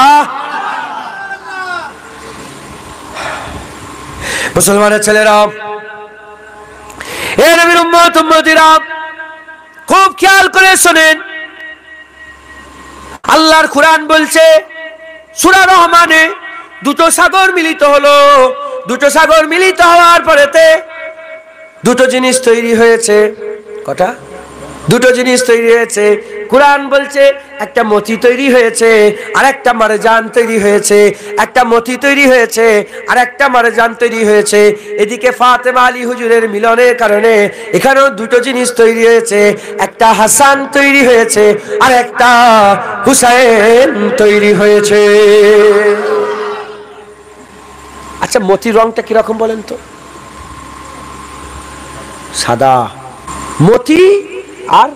মুসলমানের ছেলেরা, এ নবীর উম্মত উম্মতিরা, খুব খেয়াল করে শোনেন। আল্লাহর কুরআন বলছে সূরা রহমানে, দুটো সাগর মিলিত হলো, দুটো সাগর মিলিত হওয়ার পরেতে দুটো জিনিস তৈরি হয়েছে। কটা? দুটো জিনিস তৈরি হয়েছে। কুরআন বলছে একটা মতি তৈরি হয়েছে আর একটা মারজান তৈরি হয়েছে, একটা মতি তৈরি হয়েছে আর একটা মারজান তৈরি হয়েছে। এদিকে ফাতেমা আলী হুজুরের মিলনের কারণে এখানেও দুটো জিনিস তৈরি হয়েছে, একটা হাসান তৈরি হয়েছে আর একটা হুসাইন তৈরি হয়েছে। আচ্ছা, মতির রংটা কিরকম বলেন তো? সাদা। মতি আর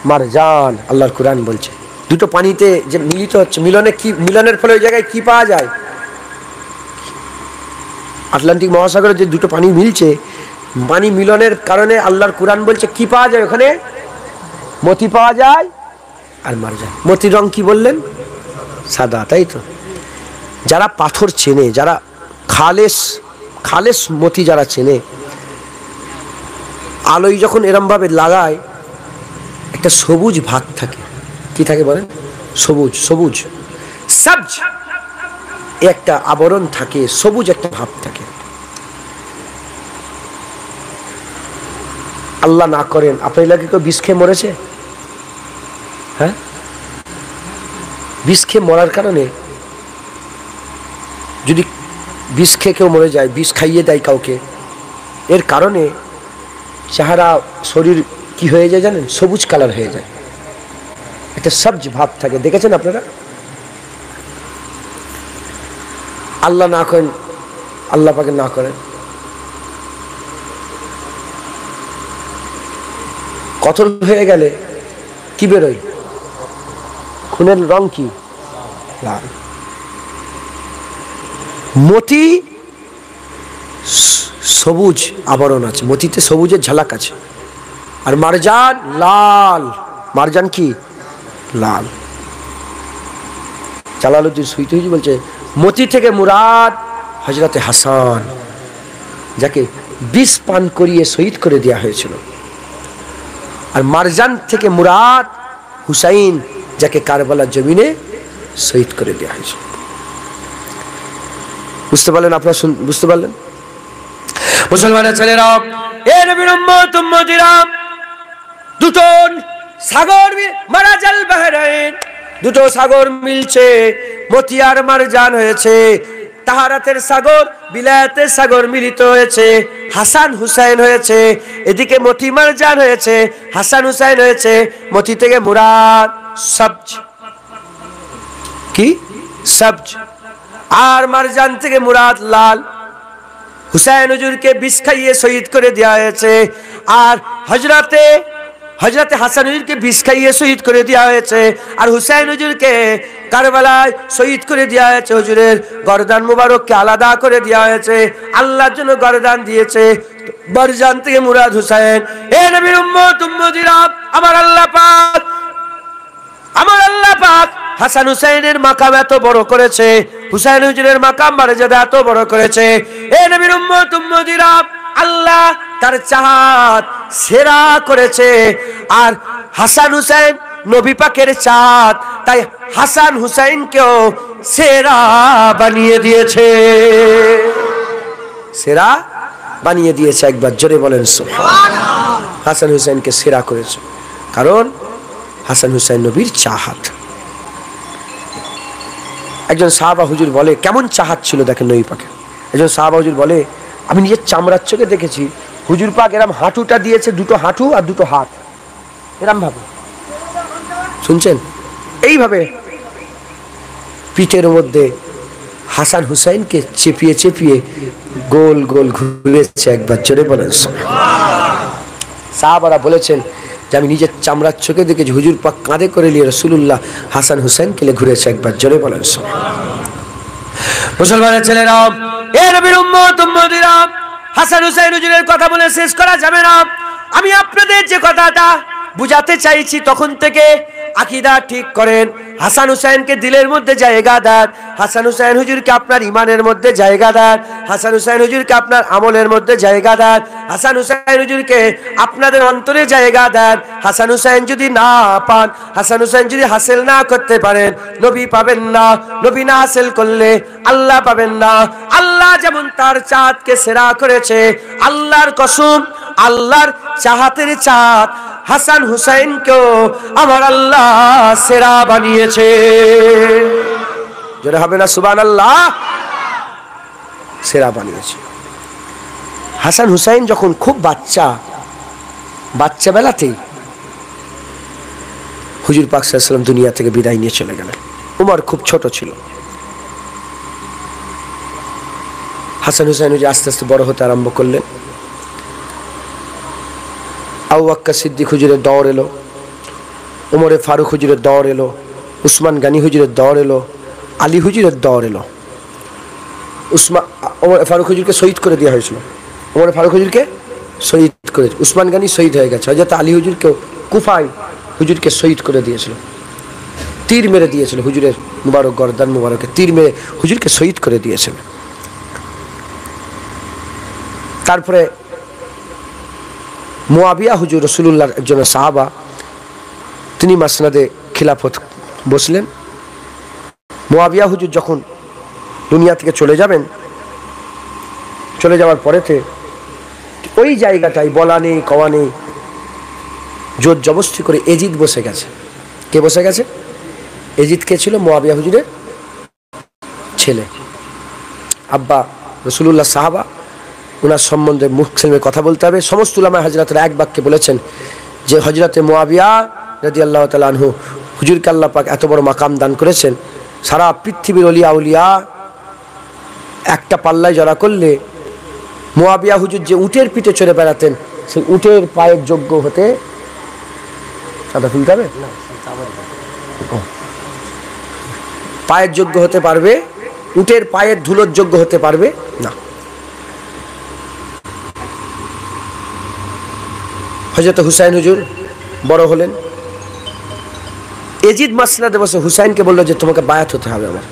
মারজান, আল্লাহর কুরআন বলছে দুটো পানিতে যে মিলিত হচ্ছে, মিলনে কি, মিলনের ফলে ওই জায়গায় কি পাওয়া যায়? আটলান্টিক মহাসাগরে যে দুটো পানি মিলছে, পানি মিলনের কারণে আল্লাহর কুরআন বলছে কি পাওয়া যায় ওখানে? মতি পাওয়া যায় আর মারজান। মতির রং কি বললেন? সাদা, তাই তো? যারা পাথর চেনে, যারা খালেস খালেস মতি যারা চেনে, আলোয় যখন এরম ভাবে লাগায় একটা সবুজ ভাগ থাকে। কি থাকে বলেন? সবুজ, সবুজ সবজ একটা আবরণ থাকে, সবুজ একটা ভাব থাকে। আল্লাহ না করেন আপনার এলাকায় কেউ বিষ খেয়ে মরেছে? হ্যাঁ, বিষ খেয়ে মরার কারণে, যদি বিষ খেয়ে কেউ মরে যায়, বিষ খাইয়ে দেয় কাউকে, এর কারণে চেহারা শরীর কি হয়ে যায় জানেন? সবুজ কালার হয়ে যায়, একটা সবজ ভাব থাকে। দেখেছেন আপনারা? আল্লাহ না করেন, আল্লাহ পাকে না করেন, কতল হয়ে গেলে কি বেরোয়? খুনের রং কি? লাল। মতি সবুজ আবরণ আছে, মতিতে সবুজের ঝালাক আছে। আর মারজান লাল। মারজান কি? লাল। জালালউদ্দিন সুয়ুতী বলছে মতি থেকে মুরাদ হযরতে হাসান, যাকে বিষ পান করিয়ে শহীদ করে দেওয়া হয়েছিল। আর মারজান থেকে মুরাদ হুসাইন, যাকে কারবালার জমিনে শহীদ করে দেওয়া হয়েছিল। বুঝতে পারলেন আপনারা? বুঝতে পারলেন? মুসলমানের ছেলেরা, এ নবীর উম্মত উম্মতিরা, দুটো সাগর মারাজাল বাহরাইন, দুটো সাগর মিলছে, মতি আর মারজান হয়েছে। তাহারাতের সাগর বিলায়াতের সাগর মিলিত হয়েছে, হাসান হুসাইন হয়েছে। এদিকে মতি মারজান হয়েছে, হাসান হুসাইন হয়েছে। মতি থেকে মুরাদ সবজ, কি? সবজ। আর মারজান থেকে মুরাদ লাল। হুসাইন হুজুরকে বিষ খাইয়ে শহীদ করে দেওয়া হয়েছে। আর হযরতে হাসান হুজুরকে বিষ খাইয়ে শহীদ করে দেওয়া হয়েছে। আর হুসাইন হুজুরকে কারবালায় শহীদ করে দেওয়া হয়েছে। হুজুরের গর্দান মুবারককে আলাদা করে দেওয়া হয়েছে, আল্লাহর জন্য গর্দান দিয়েছে। মারজান থেকে মুরাদ হুসাইন। এ নবীর উম্মত উম্মতিরা, আমার আল্লাহ পাক হাসান হুসাইনের মাকাম এত বড় করেছে, হুসাইন হুজুরের মাকাম মর্যাদা এত বড় করেছে। এ নবীর উম্মত উম্মতিরা, আল্লাহ তার চাহাত সেরা করেছে। আর হাসান হুসাইন নবী পাকের চাঁদ, তাই হাসান হুসাইনকেও সেরা বানিয়ে দিয়েছে। সেরা বানিয়ে দিয়েছে। একবার জোরে বলেন সুবহানাল্লাহ। হাসান হুসাইনকে সেরা করেছে, কারণ হাসান হুসাইন নবীর চাহাত। একজন সাহাবা হুজুর বলে, কেমন চাহাত ছিল দেখেন নবী পাকে। একজন সাহাবা হুজুর বলে, আমি নিজের চামড়ার চোখে দেখেছি হুজুর পাক এরম হাঁটুটা দিয়েছে, দুটো হাঁটু আর দুটো হাত এরম ভাবে। শুনছেন? এইভাবে পিঠের মধ্যে হাসান হুসাইনকে চেপিয়ে চেপিয়ে গোল গোল ঘুরেছে একবার, জোরে বলেন। সাহাবারা বলেছেন যে আমি নিজের চামড়ার চোখে দেখেছি হুজুর পাক কাঁধে করে নিয়ে রাসূলুল্লাহ হাসান হুসাইনকে ঘুরেছে একবার, জোরে বলেন। মুসলমানের ছেলেরা, এ নবীর উম্মত উম্মতিরা, হাসান হুসাইন হুজুরের কথা বলে শেষ করা যাবে না। আমি আপনাদের যে কথাটা বুঝাতে চাইছি তখন থেকে আকীদা ঠিক করেন। হাসান হুসাইনকে দিলের মধ্যে জায়গা দেন, হাসান হুসাইন হুজুরকে আপনার ইমানের মধ্যে জায়গা দেন, হাসান হুসাইন হুজুরকে আপনার আমলের মধ্যে জায়গা দেন, হাসান হুসাইন হুজুরকে আপনাদের অন্তরে জায়গা দেন। হাসান হুসাইন যদি না পান, হাসান হুসাইন যদি হাসিল না করতে পারেন, নবী পাবেন না। নবী না হাসিল করলে আল্লাহ পাবেন না। আল্লাহ যেমন তার চাঁদকে সেরা করেছে, আল্লাহর কসম আল্লাহর চাহাতের চাঁদ হাসান হুসাইনকেও আমার আল্লাহ সেরা বানিয়েছে। জোরে হবে না সুবহানাল্লাহ? সেরা বানিয়েছে। হাসান হুসাইন যখন খুব বাচ্চা বেলাতেই হুজুর পাক সাল্লাল্লাহু আলাইহি ওয়াসাল্লাম দুনিয়া থেকে বিদায় নিয়ে চলে গেলেন। উমর খুব ছোট ছিল। হাসান হুসাইন আস্তে আস্তে বড় হতে আরম্ভ করলেন। আবু বকর সিদ্দিক হুজুরের দৌড় এলো, উমরে ফারুক হুজুরের দৌড় এলো, উসমান গানি হুজুরের দৌড় এলো, আলী হুজুরের দৌড় এলো। ওমর ফারুক হুজুরকে শহীদ করে দেওয়া হয়েছিল, ওমর ফারুক হুজুরকে শহীদ করে, উসমান গানি শহীদ হয়ে গেছে। হযরত আলী হুজুরকেও কুফায় হুজুরকে শহীদ করে দিয়েছিল, তীর মেরে দিয়েছিল, হুজুরের মুবারক গর্দান মুবারকে তীর মেরে হুজুরকে শহীদ করে দিয়েছিল। তারপরে মুয়াবিয়া হুজুর রাসূলুল্লাহর একজন সাহাবা, তিনি মাসনাদে খিলাফত বসলেন। মুয়াবিয়া হুজুর যখন দুনিয়া থেকে চলে যাবেন, চলে যাওয়ার পরেতে ওই জায়গাটায় বলা নেই কওয়া নেই, জোর জবরদস্তি করে এজিদ বসে গেছে। কে বসে গেছে? এজিদ কে ছিল? মুয়াবিয়া হুজুরের ছেলে, আব্বা রাসূলুল্লাহ সাহাবা। ওনার সম্বন্ধে মুসলিমের কথা বলতে হবে। সমস্ত উলামা হযরতরা এক বাক্যে বলেছেন যে হযরতে মুয়াবিয়া রাদিয়াল্লাহু তাআলা আনহু হুজুরকে আল্লাহ পাক এত বড় মাকাম দান করেছেন, সারা পৃথিবীর ওলিয়া উলিয়া একটা পাল্লায় জড়া করলে মুয়াবিয়া হুজুর যে উটের পিঠে চড়ে বেড়াতেন, সেই উটের পায়ের যোগ্য হতে সাদা ফুলতে হবে, পায়ের যোগ্য হতে পারবে, উটের পায়ের ধুলোর যোগ্য হতে পারবে না। হযরত হুসাইন হুজুর বড় হলেন। এজিদ মাসনাদে বসে হুসাইনকে বলল যে তোমাকে বায়াত হতে হবে আমার।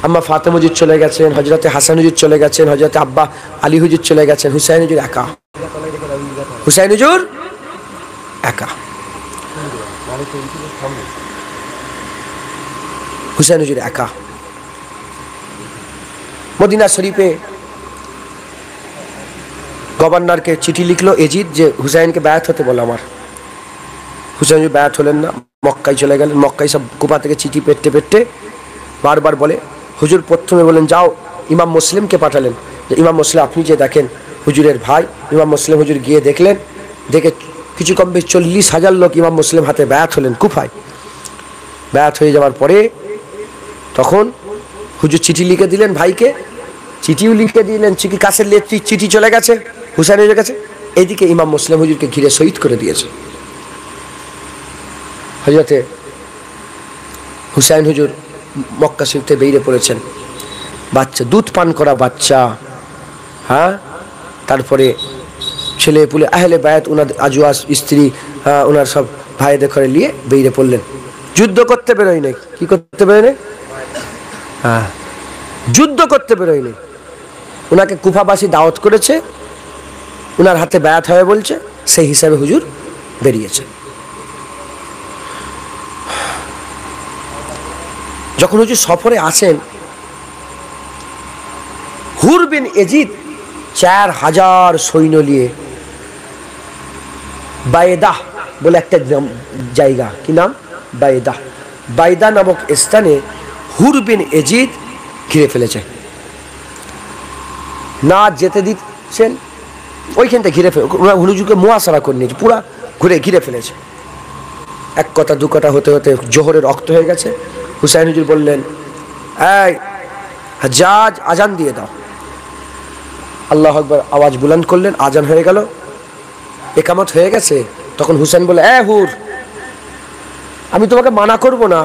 আম্মা ফাতেমা হুজুর চলে গেছেন, হযরতে হাসান হুজুর চলে গেছেন, হযরতে আব্বা আলী হুজুর চলে গেছেন, হুসাইন হুজুর একা। হুসাইন হুজুর একা। হুসাইন হুজুর একা। মদিনা শরীফে গভর্নরকে চিঠি লিখলো এজিদ যে হুসাইনকে বায়াত হতে বলো আমার। হুসাইন হুজুর বায়াত হলেন না, মক্কায় চলে গেলেন। মক্কায় সব কুফা থেকে চিঠি পেটতে বারবার বলে, হুজুর প্রথমে বলেন যাও, ইমাম মুসলিমকে পাঠালেন যে ইমাম মুসলিম আপনি যে দেখেন হুজুরের ভাই। ইমাম মুসলিম হুজুর গিয়ে দেখলেন, দেখে কিছু কম বেশি 40,000 লোক ইমাম মুসলিম হাতে বায়াত হলেন কুফায়। বায়াত হয়ে যাওয়ার পরে তখন হুজুর চিঠি লিখে দিলেন ভাইকে, চিঠিও লিখে দিলেন, চিঠি কাছের চিঠি চলে গেছে হুসাইন হুজুরের কাছে। এইদিকে ইমাম মুসলিম হুজুরকে ঘিরে শহীদ করে দিয়েছে। হযরতে হুসাইন হুজুর মক্কা শরীফে বেরিয়ে পড়েছেন, বাচ্চা, দুধ পান করা বাচ্চা, হ্যাঁ। তারপরে ছেলে পুলে আহলে বায়াত, ওনার আজওয়াজ স্ত্রী, ওনার সব ভাইদের ঘরে নিয়ে বেরিয়ে পড়লেন। যুদ্ধ করতে বেরোয় নাই। কি করতে বেরোয় নাই? হ্যাঁ, যুদ্ধ করতে বেরোয় নাই। ওনাকে কুফাবাসী দাওয়াত করেছে, ওনার হাতে বায়াত হবে বলছে, সেই হিসাবে হুজুর বেরিয়েছে। যখন হুজুর সফরে আসেন, হুর বিন এজিদ 4000 সৈন্য নিয়ে বায়দাহ বলে একটা জায়গা, কি নাম? বায়দাহ। বাইদা নামক স্থানে হুর বিন এজিদ ঘিরে ফেলেছে, না যেতে দিচ্ছেন। ওইখানটা ঘিরে ফেলে হুজুরকে মুয়াসারা করে নিয়েছে, পুরা ঘুরে ঘিরে ফেলেছে। এক কথা দু কথা হতে হতে জোহরের রক্ত হয়ে গেছে। হুসাইন হুজুর বললেন, এই হাজ্জাজ, আজান দিয়ে দাও। আল্লাহু আকবার আওয়াজ বুলন্দ করলেন, আজান হয়ে গেল, একামত হয়ে গেছে। তখন হুসাইন বলে, হুর, আমি তোমাকে মানা করব না,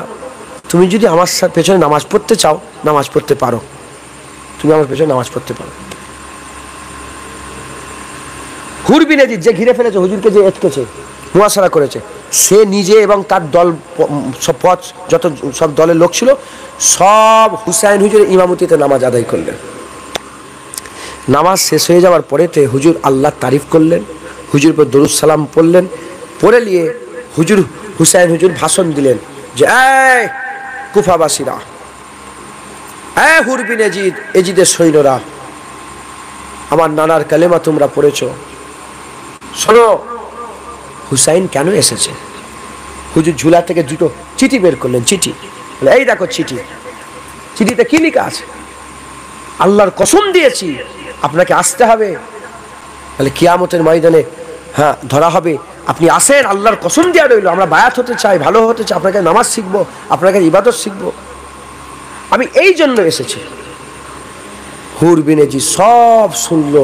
তুমি যদি আমার পেছনে নামাজ পড়তে চাও নামাজ পড়তে পারো, তুমি আমার পেছনে নামাজ পড়তে পারো। হুর বিন ইয়াজিদ যে ঘিরে ফেলেছে হুজুরকে, যে এটকেছে, মুয়াসারা করেছে, সে নিজে এবং তার দল, সব পথ যত সব দলের লোক ছিল, সব হুসাইন হুজুরের ইমামতিতে নামাজ আদায় করলেন। নামাজ শেষ হয়ে যাওয়ার পরেতে হুজুর আল্লাহ তারিফ করলেন, হুজুর পর দরুদ সালাম পড়লেন, পড়ে নিয়ে হুজুর হুসাইন হুজুর ভাষণ দিলেন যে, এই কুফাবাসীরা, হুর বিন ইয়াজিদ, ইয়াজিদের সৈন্যরা, আমার নানার কালেমা তোমরা পড়েছ, শোনো হুসাইন কেন এসেছে। হুজুর ঝুলা থেকে দুটো চিঠি বের করলেন, চিঠি, এই দেখো চিঠি, চিঠিতে কি লেখা আছে, আল্লাহর কসম দিয়েছি আপনাকে আসতে হবে, তাহলে কিয়ামতের ময়দানে ধরা হবে, আপনি আসেন, আল্লাহর কসম দেওয়া রইল, আমরা বায়াত হতে চাই, ভালো হতে চাই, আপনাকে নামাজ শিখবো, আপনাকে ইবাদত শিখবো, আমি এই জন্য এসেছি। হুর বিন ইয়াজিদ সব শুনলো,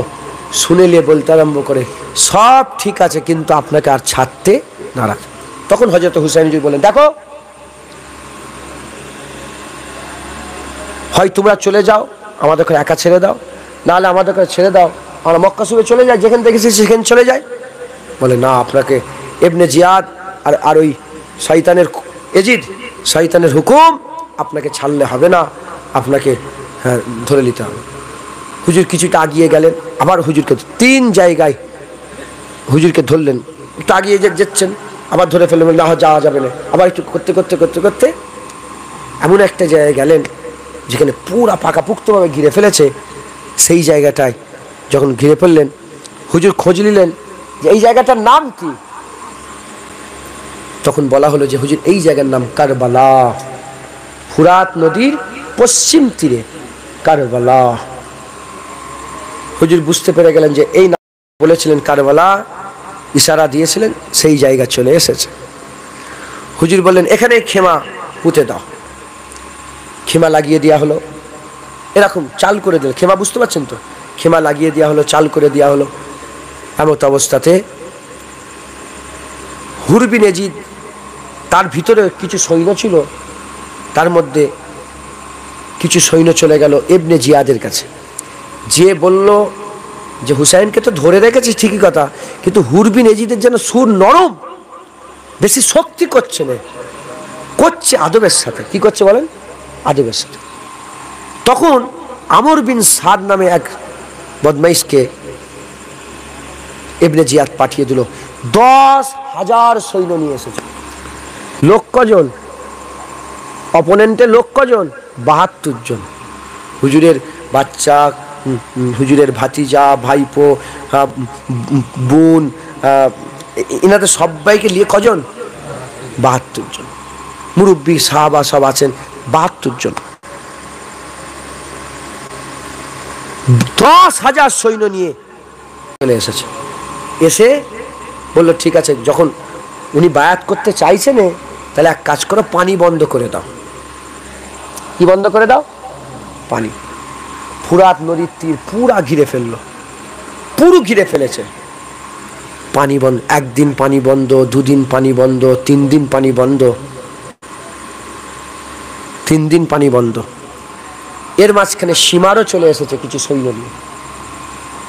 শুনেলে বলতে আরম্ভ করে, সব ঠিক আছে, কিন্তু আপনাকে আর ছাড়তে নারাজ। তখন হযরত হুসাইন জি বলেন, দেখো, হয় তোমরা চলে যাও, আমাদের ঘরে একা ছেড়ে দাও, নাহলে আমাদের ঘরে ছেড়ে দাও, আমরা মক্কা সুবে চলে যাই, যেখানে দেখেছি সেখানে চলে যাই। বলে, না, আপনাকে ইবনে জিয়াদ আর ওই শয়তানের ইয়াজিদ, শয়তানের হুকুম, আপনাকে ছাড়লে হবে না, আপনাকে ধরে নিতে হবে। হুজুর কিছুটা আগিয়ে গেলেন, আবার হুজুরকে 3 জায়গায় হুজুরকে ধরলেন, একটু আগিয়ে যাচ্ছেন, আবার ধরে ফেললেন, না যাওয়া যাবে না, আবার একটু করতে করতে করতে করতে এমন একটা জায়গায় গেলেন যেখানে পুরা পাকাপুক্তভাবে ঘিরে ফেলেছে। সেই জায়গাটায় যখন ঘিরে ফেললেন, হুজুর খোঁজ নিলেন যে এই জায়গাটার নাম কি। তখন বলা হলো যে, হুজুর এই জায়গার নাম কারবালা, ফুরাত নদীর পশ্চিম তীরে কারবালা। হুজুর বুঝতে পেরে গেলেন যে এই নাম বলেছিলেন কারবালা, ইশারা দিয়েছিলেন, সেই জায়গা চলে এসেছে। হুজুর বললেন, এখানে খেমা পুঁতে দাও। খেমা লাগিয়ে দেওয়া হলো, এরকম চাল করে দিল, খেমা বুঝতে পারছেন তো, খেমা লাগিয়ে দেওয়া হলো, চাল করে দেওয়া হলো। এমত অবস্থাতে হুর বিন ইয়াজিদ, তার ভিতরে কিছু সৈন্য ছিল, তার মধ্যে কিছু সৈন্য চলে গেল ইবনে জিয়াদের কাছে, যে বলল যে হুসাইনকে তো ধরে রেখেছে ঠিকই কথা, কিন্তু হুর বিন ইয়াজিদের যেন সুর নরম, বেশি শক্তি করছে না, করছে আদবের সাথে। কি করছে বলেন? আদবের সাথে। তখন আমর বিন সাদ নামে এক বদমাইশকে ইবনে জিয়াদ পাঠিয়ে দিল, 10,000 সৈন্য নিয়ে এসেছে। লোক কজন? অপোনেন্টের লোক কজন? 72 জন। হুজুরের বাচ্চা, হুজুরের ভাতিজা, ভাইপো, বোন, এনাদের সবাইকে নিয়ে কজন? 72 জন। মুরব্বী সাহাবা সব আছেন, 72 জন। 10,000 সৈন্য নিয়ে চলে এসেছে। এসে বললো, ঠিক আছে, যখন উনি বায়াত করতে চাইছেন, তাহলে এক কাজ করো, পানি বন্ধ করে দাও। কি বন্ধ করে দাও? পানি। ফুরাত নদীর তীর পুরা ঘিরে ফেললো, পুরো ঘিরে ফেলেছে। পানি বন্ধ, একদিন পানি বন্ধ, 2 দিন পানি বন্ধ, 3 দিন পানি বন্ধ, 3 দিন পানি বন্ধ। এর মাঝখানে সীমারও চলে এসেছে কিছু সৈন্য নিয়ে,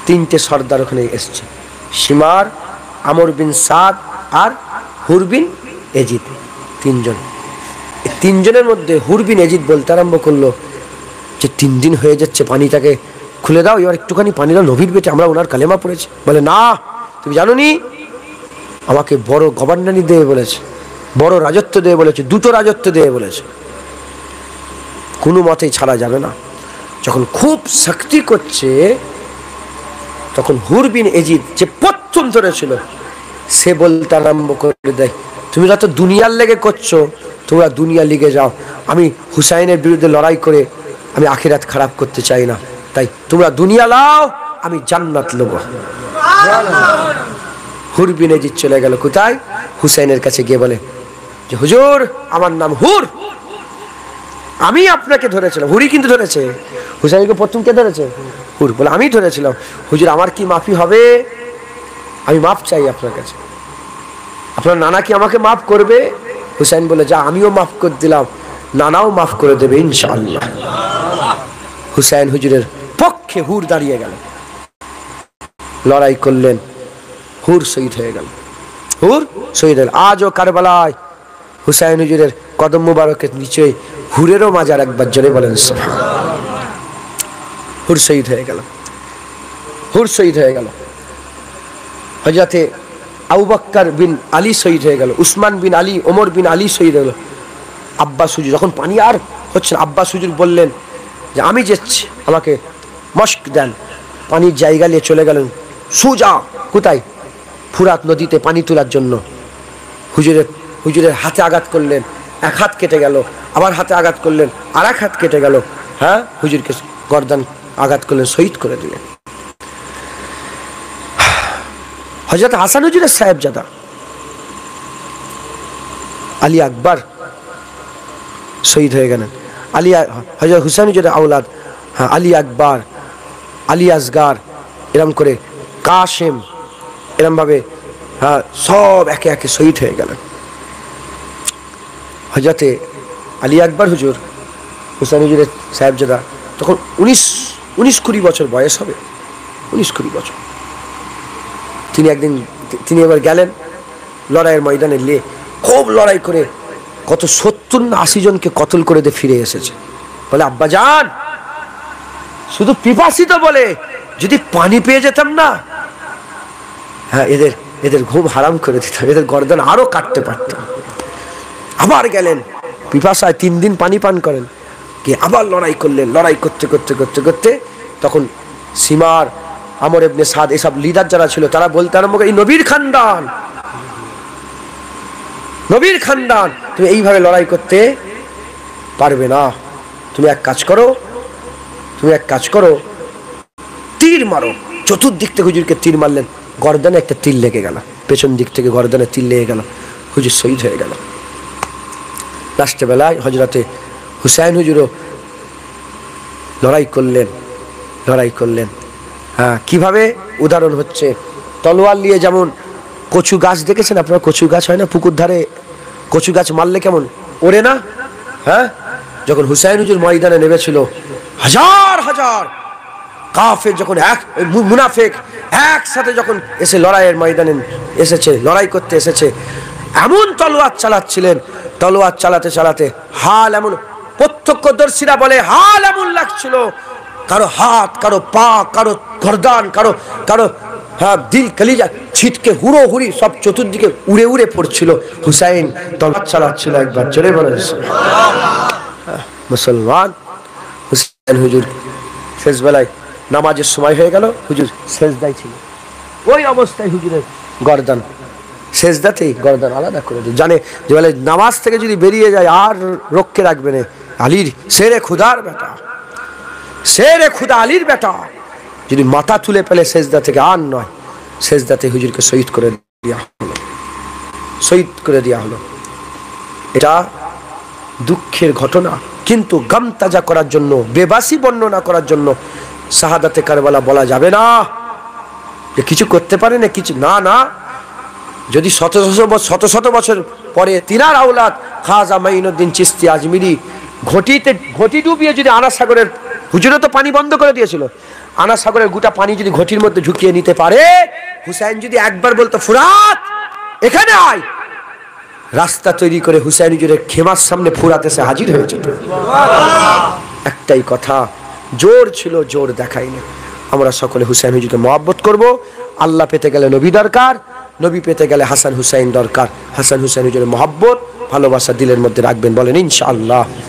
3টে সর্দার ওখানে এসছে, সীমার, আমর বিন সাদ আর হুর বিন ইয়াজিদ, 3 জন। 3 জনের মধ্যে হুর বিন ইয়াজিদ বলতে আরম্ভ করলো যে 3 দিন হয়ে যাচ্ছে, পানিটাকে খুলে দাও, এবার একটুখানি পানিটা নবীর বেটে, আমরা ওনার কালেমা পড়েছি। বলে, না, তুমি জানো নি, আমাকে বড় গভর্নরি দেবে বলেছে, বড় রাজত্ব দেবে বলেছে, 2টো রাজত্ব দেবে বলেছে, কোনো মতেই ছাড়া যাবে না। যখন খুব শক্তি করছে, তখন হুর বিন ইয়াজিদ যে প্রথম ধরেছিল, সে বলতে আরম্ভ করে দেয়, তুমি তো দুনিয়ার লেগে করছো, তোমরা দুনিয়া লিগে যাও, আমি হুসাইনের বিরুদ্ধে লড়াই করে আমি আখিরাত খারাপ করতে চাই না, তাই তোমরা দুনিয়া লাও, আমি জান্নাত লব। হুর বিন ইয়াজিদ চলে গেল কোথায়? হুসাইনের কাছে গিয়ে বলে, যে হুজুর আমার নাম হুর, আমি আপনাকে ধরেছিলাম। হুরি কিন্তু ধরেছে, হুসাইনকে প্রথম কে ধরেছে? হুর। বলে আমি ধরেছিলাম, হুজুর আমার কি মাফি হবে? আমি মাফ চাই আপনার কাছে, আপনার নানা কি আমাকে মাফ করবে? হুসাইন বলে যা, আমিও মাফ করে দিলাম, নানাও মাফ করে দেবে ইনশাআল্লাহ। হুসাইন হুজুরের পক্ষে হুর দাঁড়িয়ে গেল, লড়াই করলেন, হুর শহীদ হয়ে গেল। হুর শহীদ হল। আজও কারবালায় হুসাইন হুজুরের কদম মুবারকের নিচে হুরেরও মাজার, একবার জোরে বলেন সুবহানাল্লাহ। হুর শহীদ হয়ে গেল, হুর শহীদ হয়ে গেল। হযরতে আবু বকর বিন আলী শহীদ হয়ে গেল, উসমান বিন আলী, ওমর বিন আলী শহীদ হলো। আব্বাস হুজুর যখন পানি আর হচ্ছে না, আব্বাস হুজুর বললেন যে আমি যাচ্ছি, আমাকে মস্ক দেন। পানির জায়গা নিয়ে চলে গেলেন সোজা কোথায়? ফুরাত নদীতে পানি তোলার জন্য। হুজুরের হাতে আঘাত করলেন, এক হাত কেটে গেল, আবার হাতে আঘাত করলেন, আর এক হাত কেটে গেল। হ্যাঁ, হুজুরকে গর্দান আঘাত করলেন, শহীদ করে দিলেন। হযরত হাসান হুজুরের সাহেবজাদা আলী আকবর শহীদ হয়ে গেলেন। হযরত হুসাইন হুজুরের আওলাদ আলী আকবর, আলী আসগার, এরম করে কাসেম, এরম ভাবে সব একে একে শহীদ হয়ে গেলেন। হযরতে আলী আকবর হুজুর, হুসাইন হুজুরের সাহেবজাদা, তখন 19-20 বছর বয়স হবে, 19-20 বছর। তিনি এবার গেলেন লড়াইয়ের ময়দানে, খুব লড়াই করে কত 70 না 80 জনকে কতল করে দিয়ে ফিরে এসেছে। বলে আব্বা জান, শুধু পিপাসিত বলে যদি পানি পেয়ে যেতাম না, হ্যাঁ এদের ঘুম হারাম করে দিতাম, এদের গর্দান আরো কাটতে পারতাম। আবার গেলেন পিপাসায়, 3 দিন পানি পান করেন, কি আবার লড়াই করলেন। লড়াই করতে করতে করতে করতে তখন সিমার, আমর ইবনে সাদ, এসব লিডার যারা ছিল তারা বলতে আরম্ভ করে, এই নবীর খানদান, নবীর খানদান, তুমি এইভাবে লড়াই করতে পারবে না। তুমি এক কাজ করো, তীর মারো। চতুর্দিক থেকে হুজুরকে তীর মারলেন, গর্দানে একটা তীর লেগে গেল, পেছন দিক থেকে গর্দানে তীর লেগে গেল, হুজুর শহীদ হয়ে গেল। রাষ্ট্রবেলায় হযরতে হুসাইন হুজুরও লড়াই করলেন। হ্যাঁ, কিভাবে উদাহরণ হচ্ছে, তলোয়ার নিয়ে, যেমন কচু গাছ দেখেছেন আপনারা? কচু গাছ হয় না পুকুর ধারে, কচু গাছ মারলে কেমন ওড়ে না? হ্যাঁ, যখন হুসাইন হুজুর ময়দানে নেমেছিল, হাজার হাজার কাফের, যখন মুনাফিক একসাথে যখন এসে লড়াইয়ের ময়দানে এসেছে, লড়াই করতে এসেছে, এমন তলোয়ার চালাচ্ছিলেন, তলোয়ার চালাতে চালাতে হাল এমন, প্রত্যক্ষদর্শীরা বলে হাল এমন লাগছিল, কারো হাত, কারো পা, কারো গর্দান, কারো দিল, কলিজা ছিটকে হুড়োহুড়ি সব চতুর্দিকে উড়ে উড়ে পড়ছিল। হুসাইন তলোয়ার চালাচ্ছিল, একবার জোরে বলেন মুসলমান। হুসাইন হুজুর শেষ বেলায় নামাজের সময় হয়ে গেল, হুজুর সেজদায় ছিল, ওই অবস্থায় হুজুরের গর্দান, সেজদাতেই গর্দান আলাদা করে দিন। জানে যে বলে নামাজ থেকে যদি বেরিয়ে যায় আর রক্ষে রাখবে না। আলীর শেরে খুদার বেটা, শেরে খুদা আলীর বেটা, যদি মাথা তুলে পেলে সেজদা থেকে আর নয়, সেজদাতে হুজুরকে শহীদ করে দেওয়া হলো। এটা দুঃখের ঘটনা, কিন্তু গম তাজা করার জন্য, বেবাসি বর্ণনা করার জন্য শাহাদাতে কারবালা বলা যাবে না যে কিছু করতে পারে না, কিছু না। যদি শত শত বছর পরে তিনার আওলাদ খাজা মাইনুদ্দিন চিশতি আজমিরি ঘটি ডুবিয়ে যদি আনা সাগরের, হুজুরও তো পানি বন্ধ করে দিয়েছিল, আনা সাগরের গোটা পানি যদি ঘটির মধ্যে ঢুকিয়ে নিতে পারে, হুসাইন যদি একবার বলতো ফুরাত এখানে আয়, রাস্তা তৈরি করে হুসাইন হুজুরের খেমার সামনে ফুরাত এসে হাজির হয়ে যেত। একটাই কথা, জোর ছিল, জোর দেখায়নি। আমরা সকলে হুসাইন হুজুরকে মহব্বত করব। আল্লাহ পেতে গেলে নবী দরকার, নবী পেতে গেলে হাসান হুসাইন দরকার। হাসান হুসাইন হুজুরের মহব্বত, ভালোবাসা দিলের মধ্যে রাখবেন, বলেন ইনশাআল্লাহ।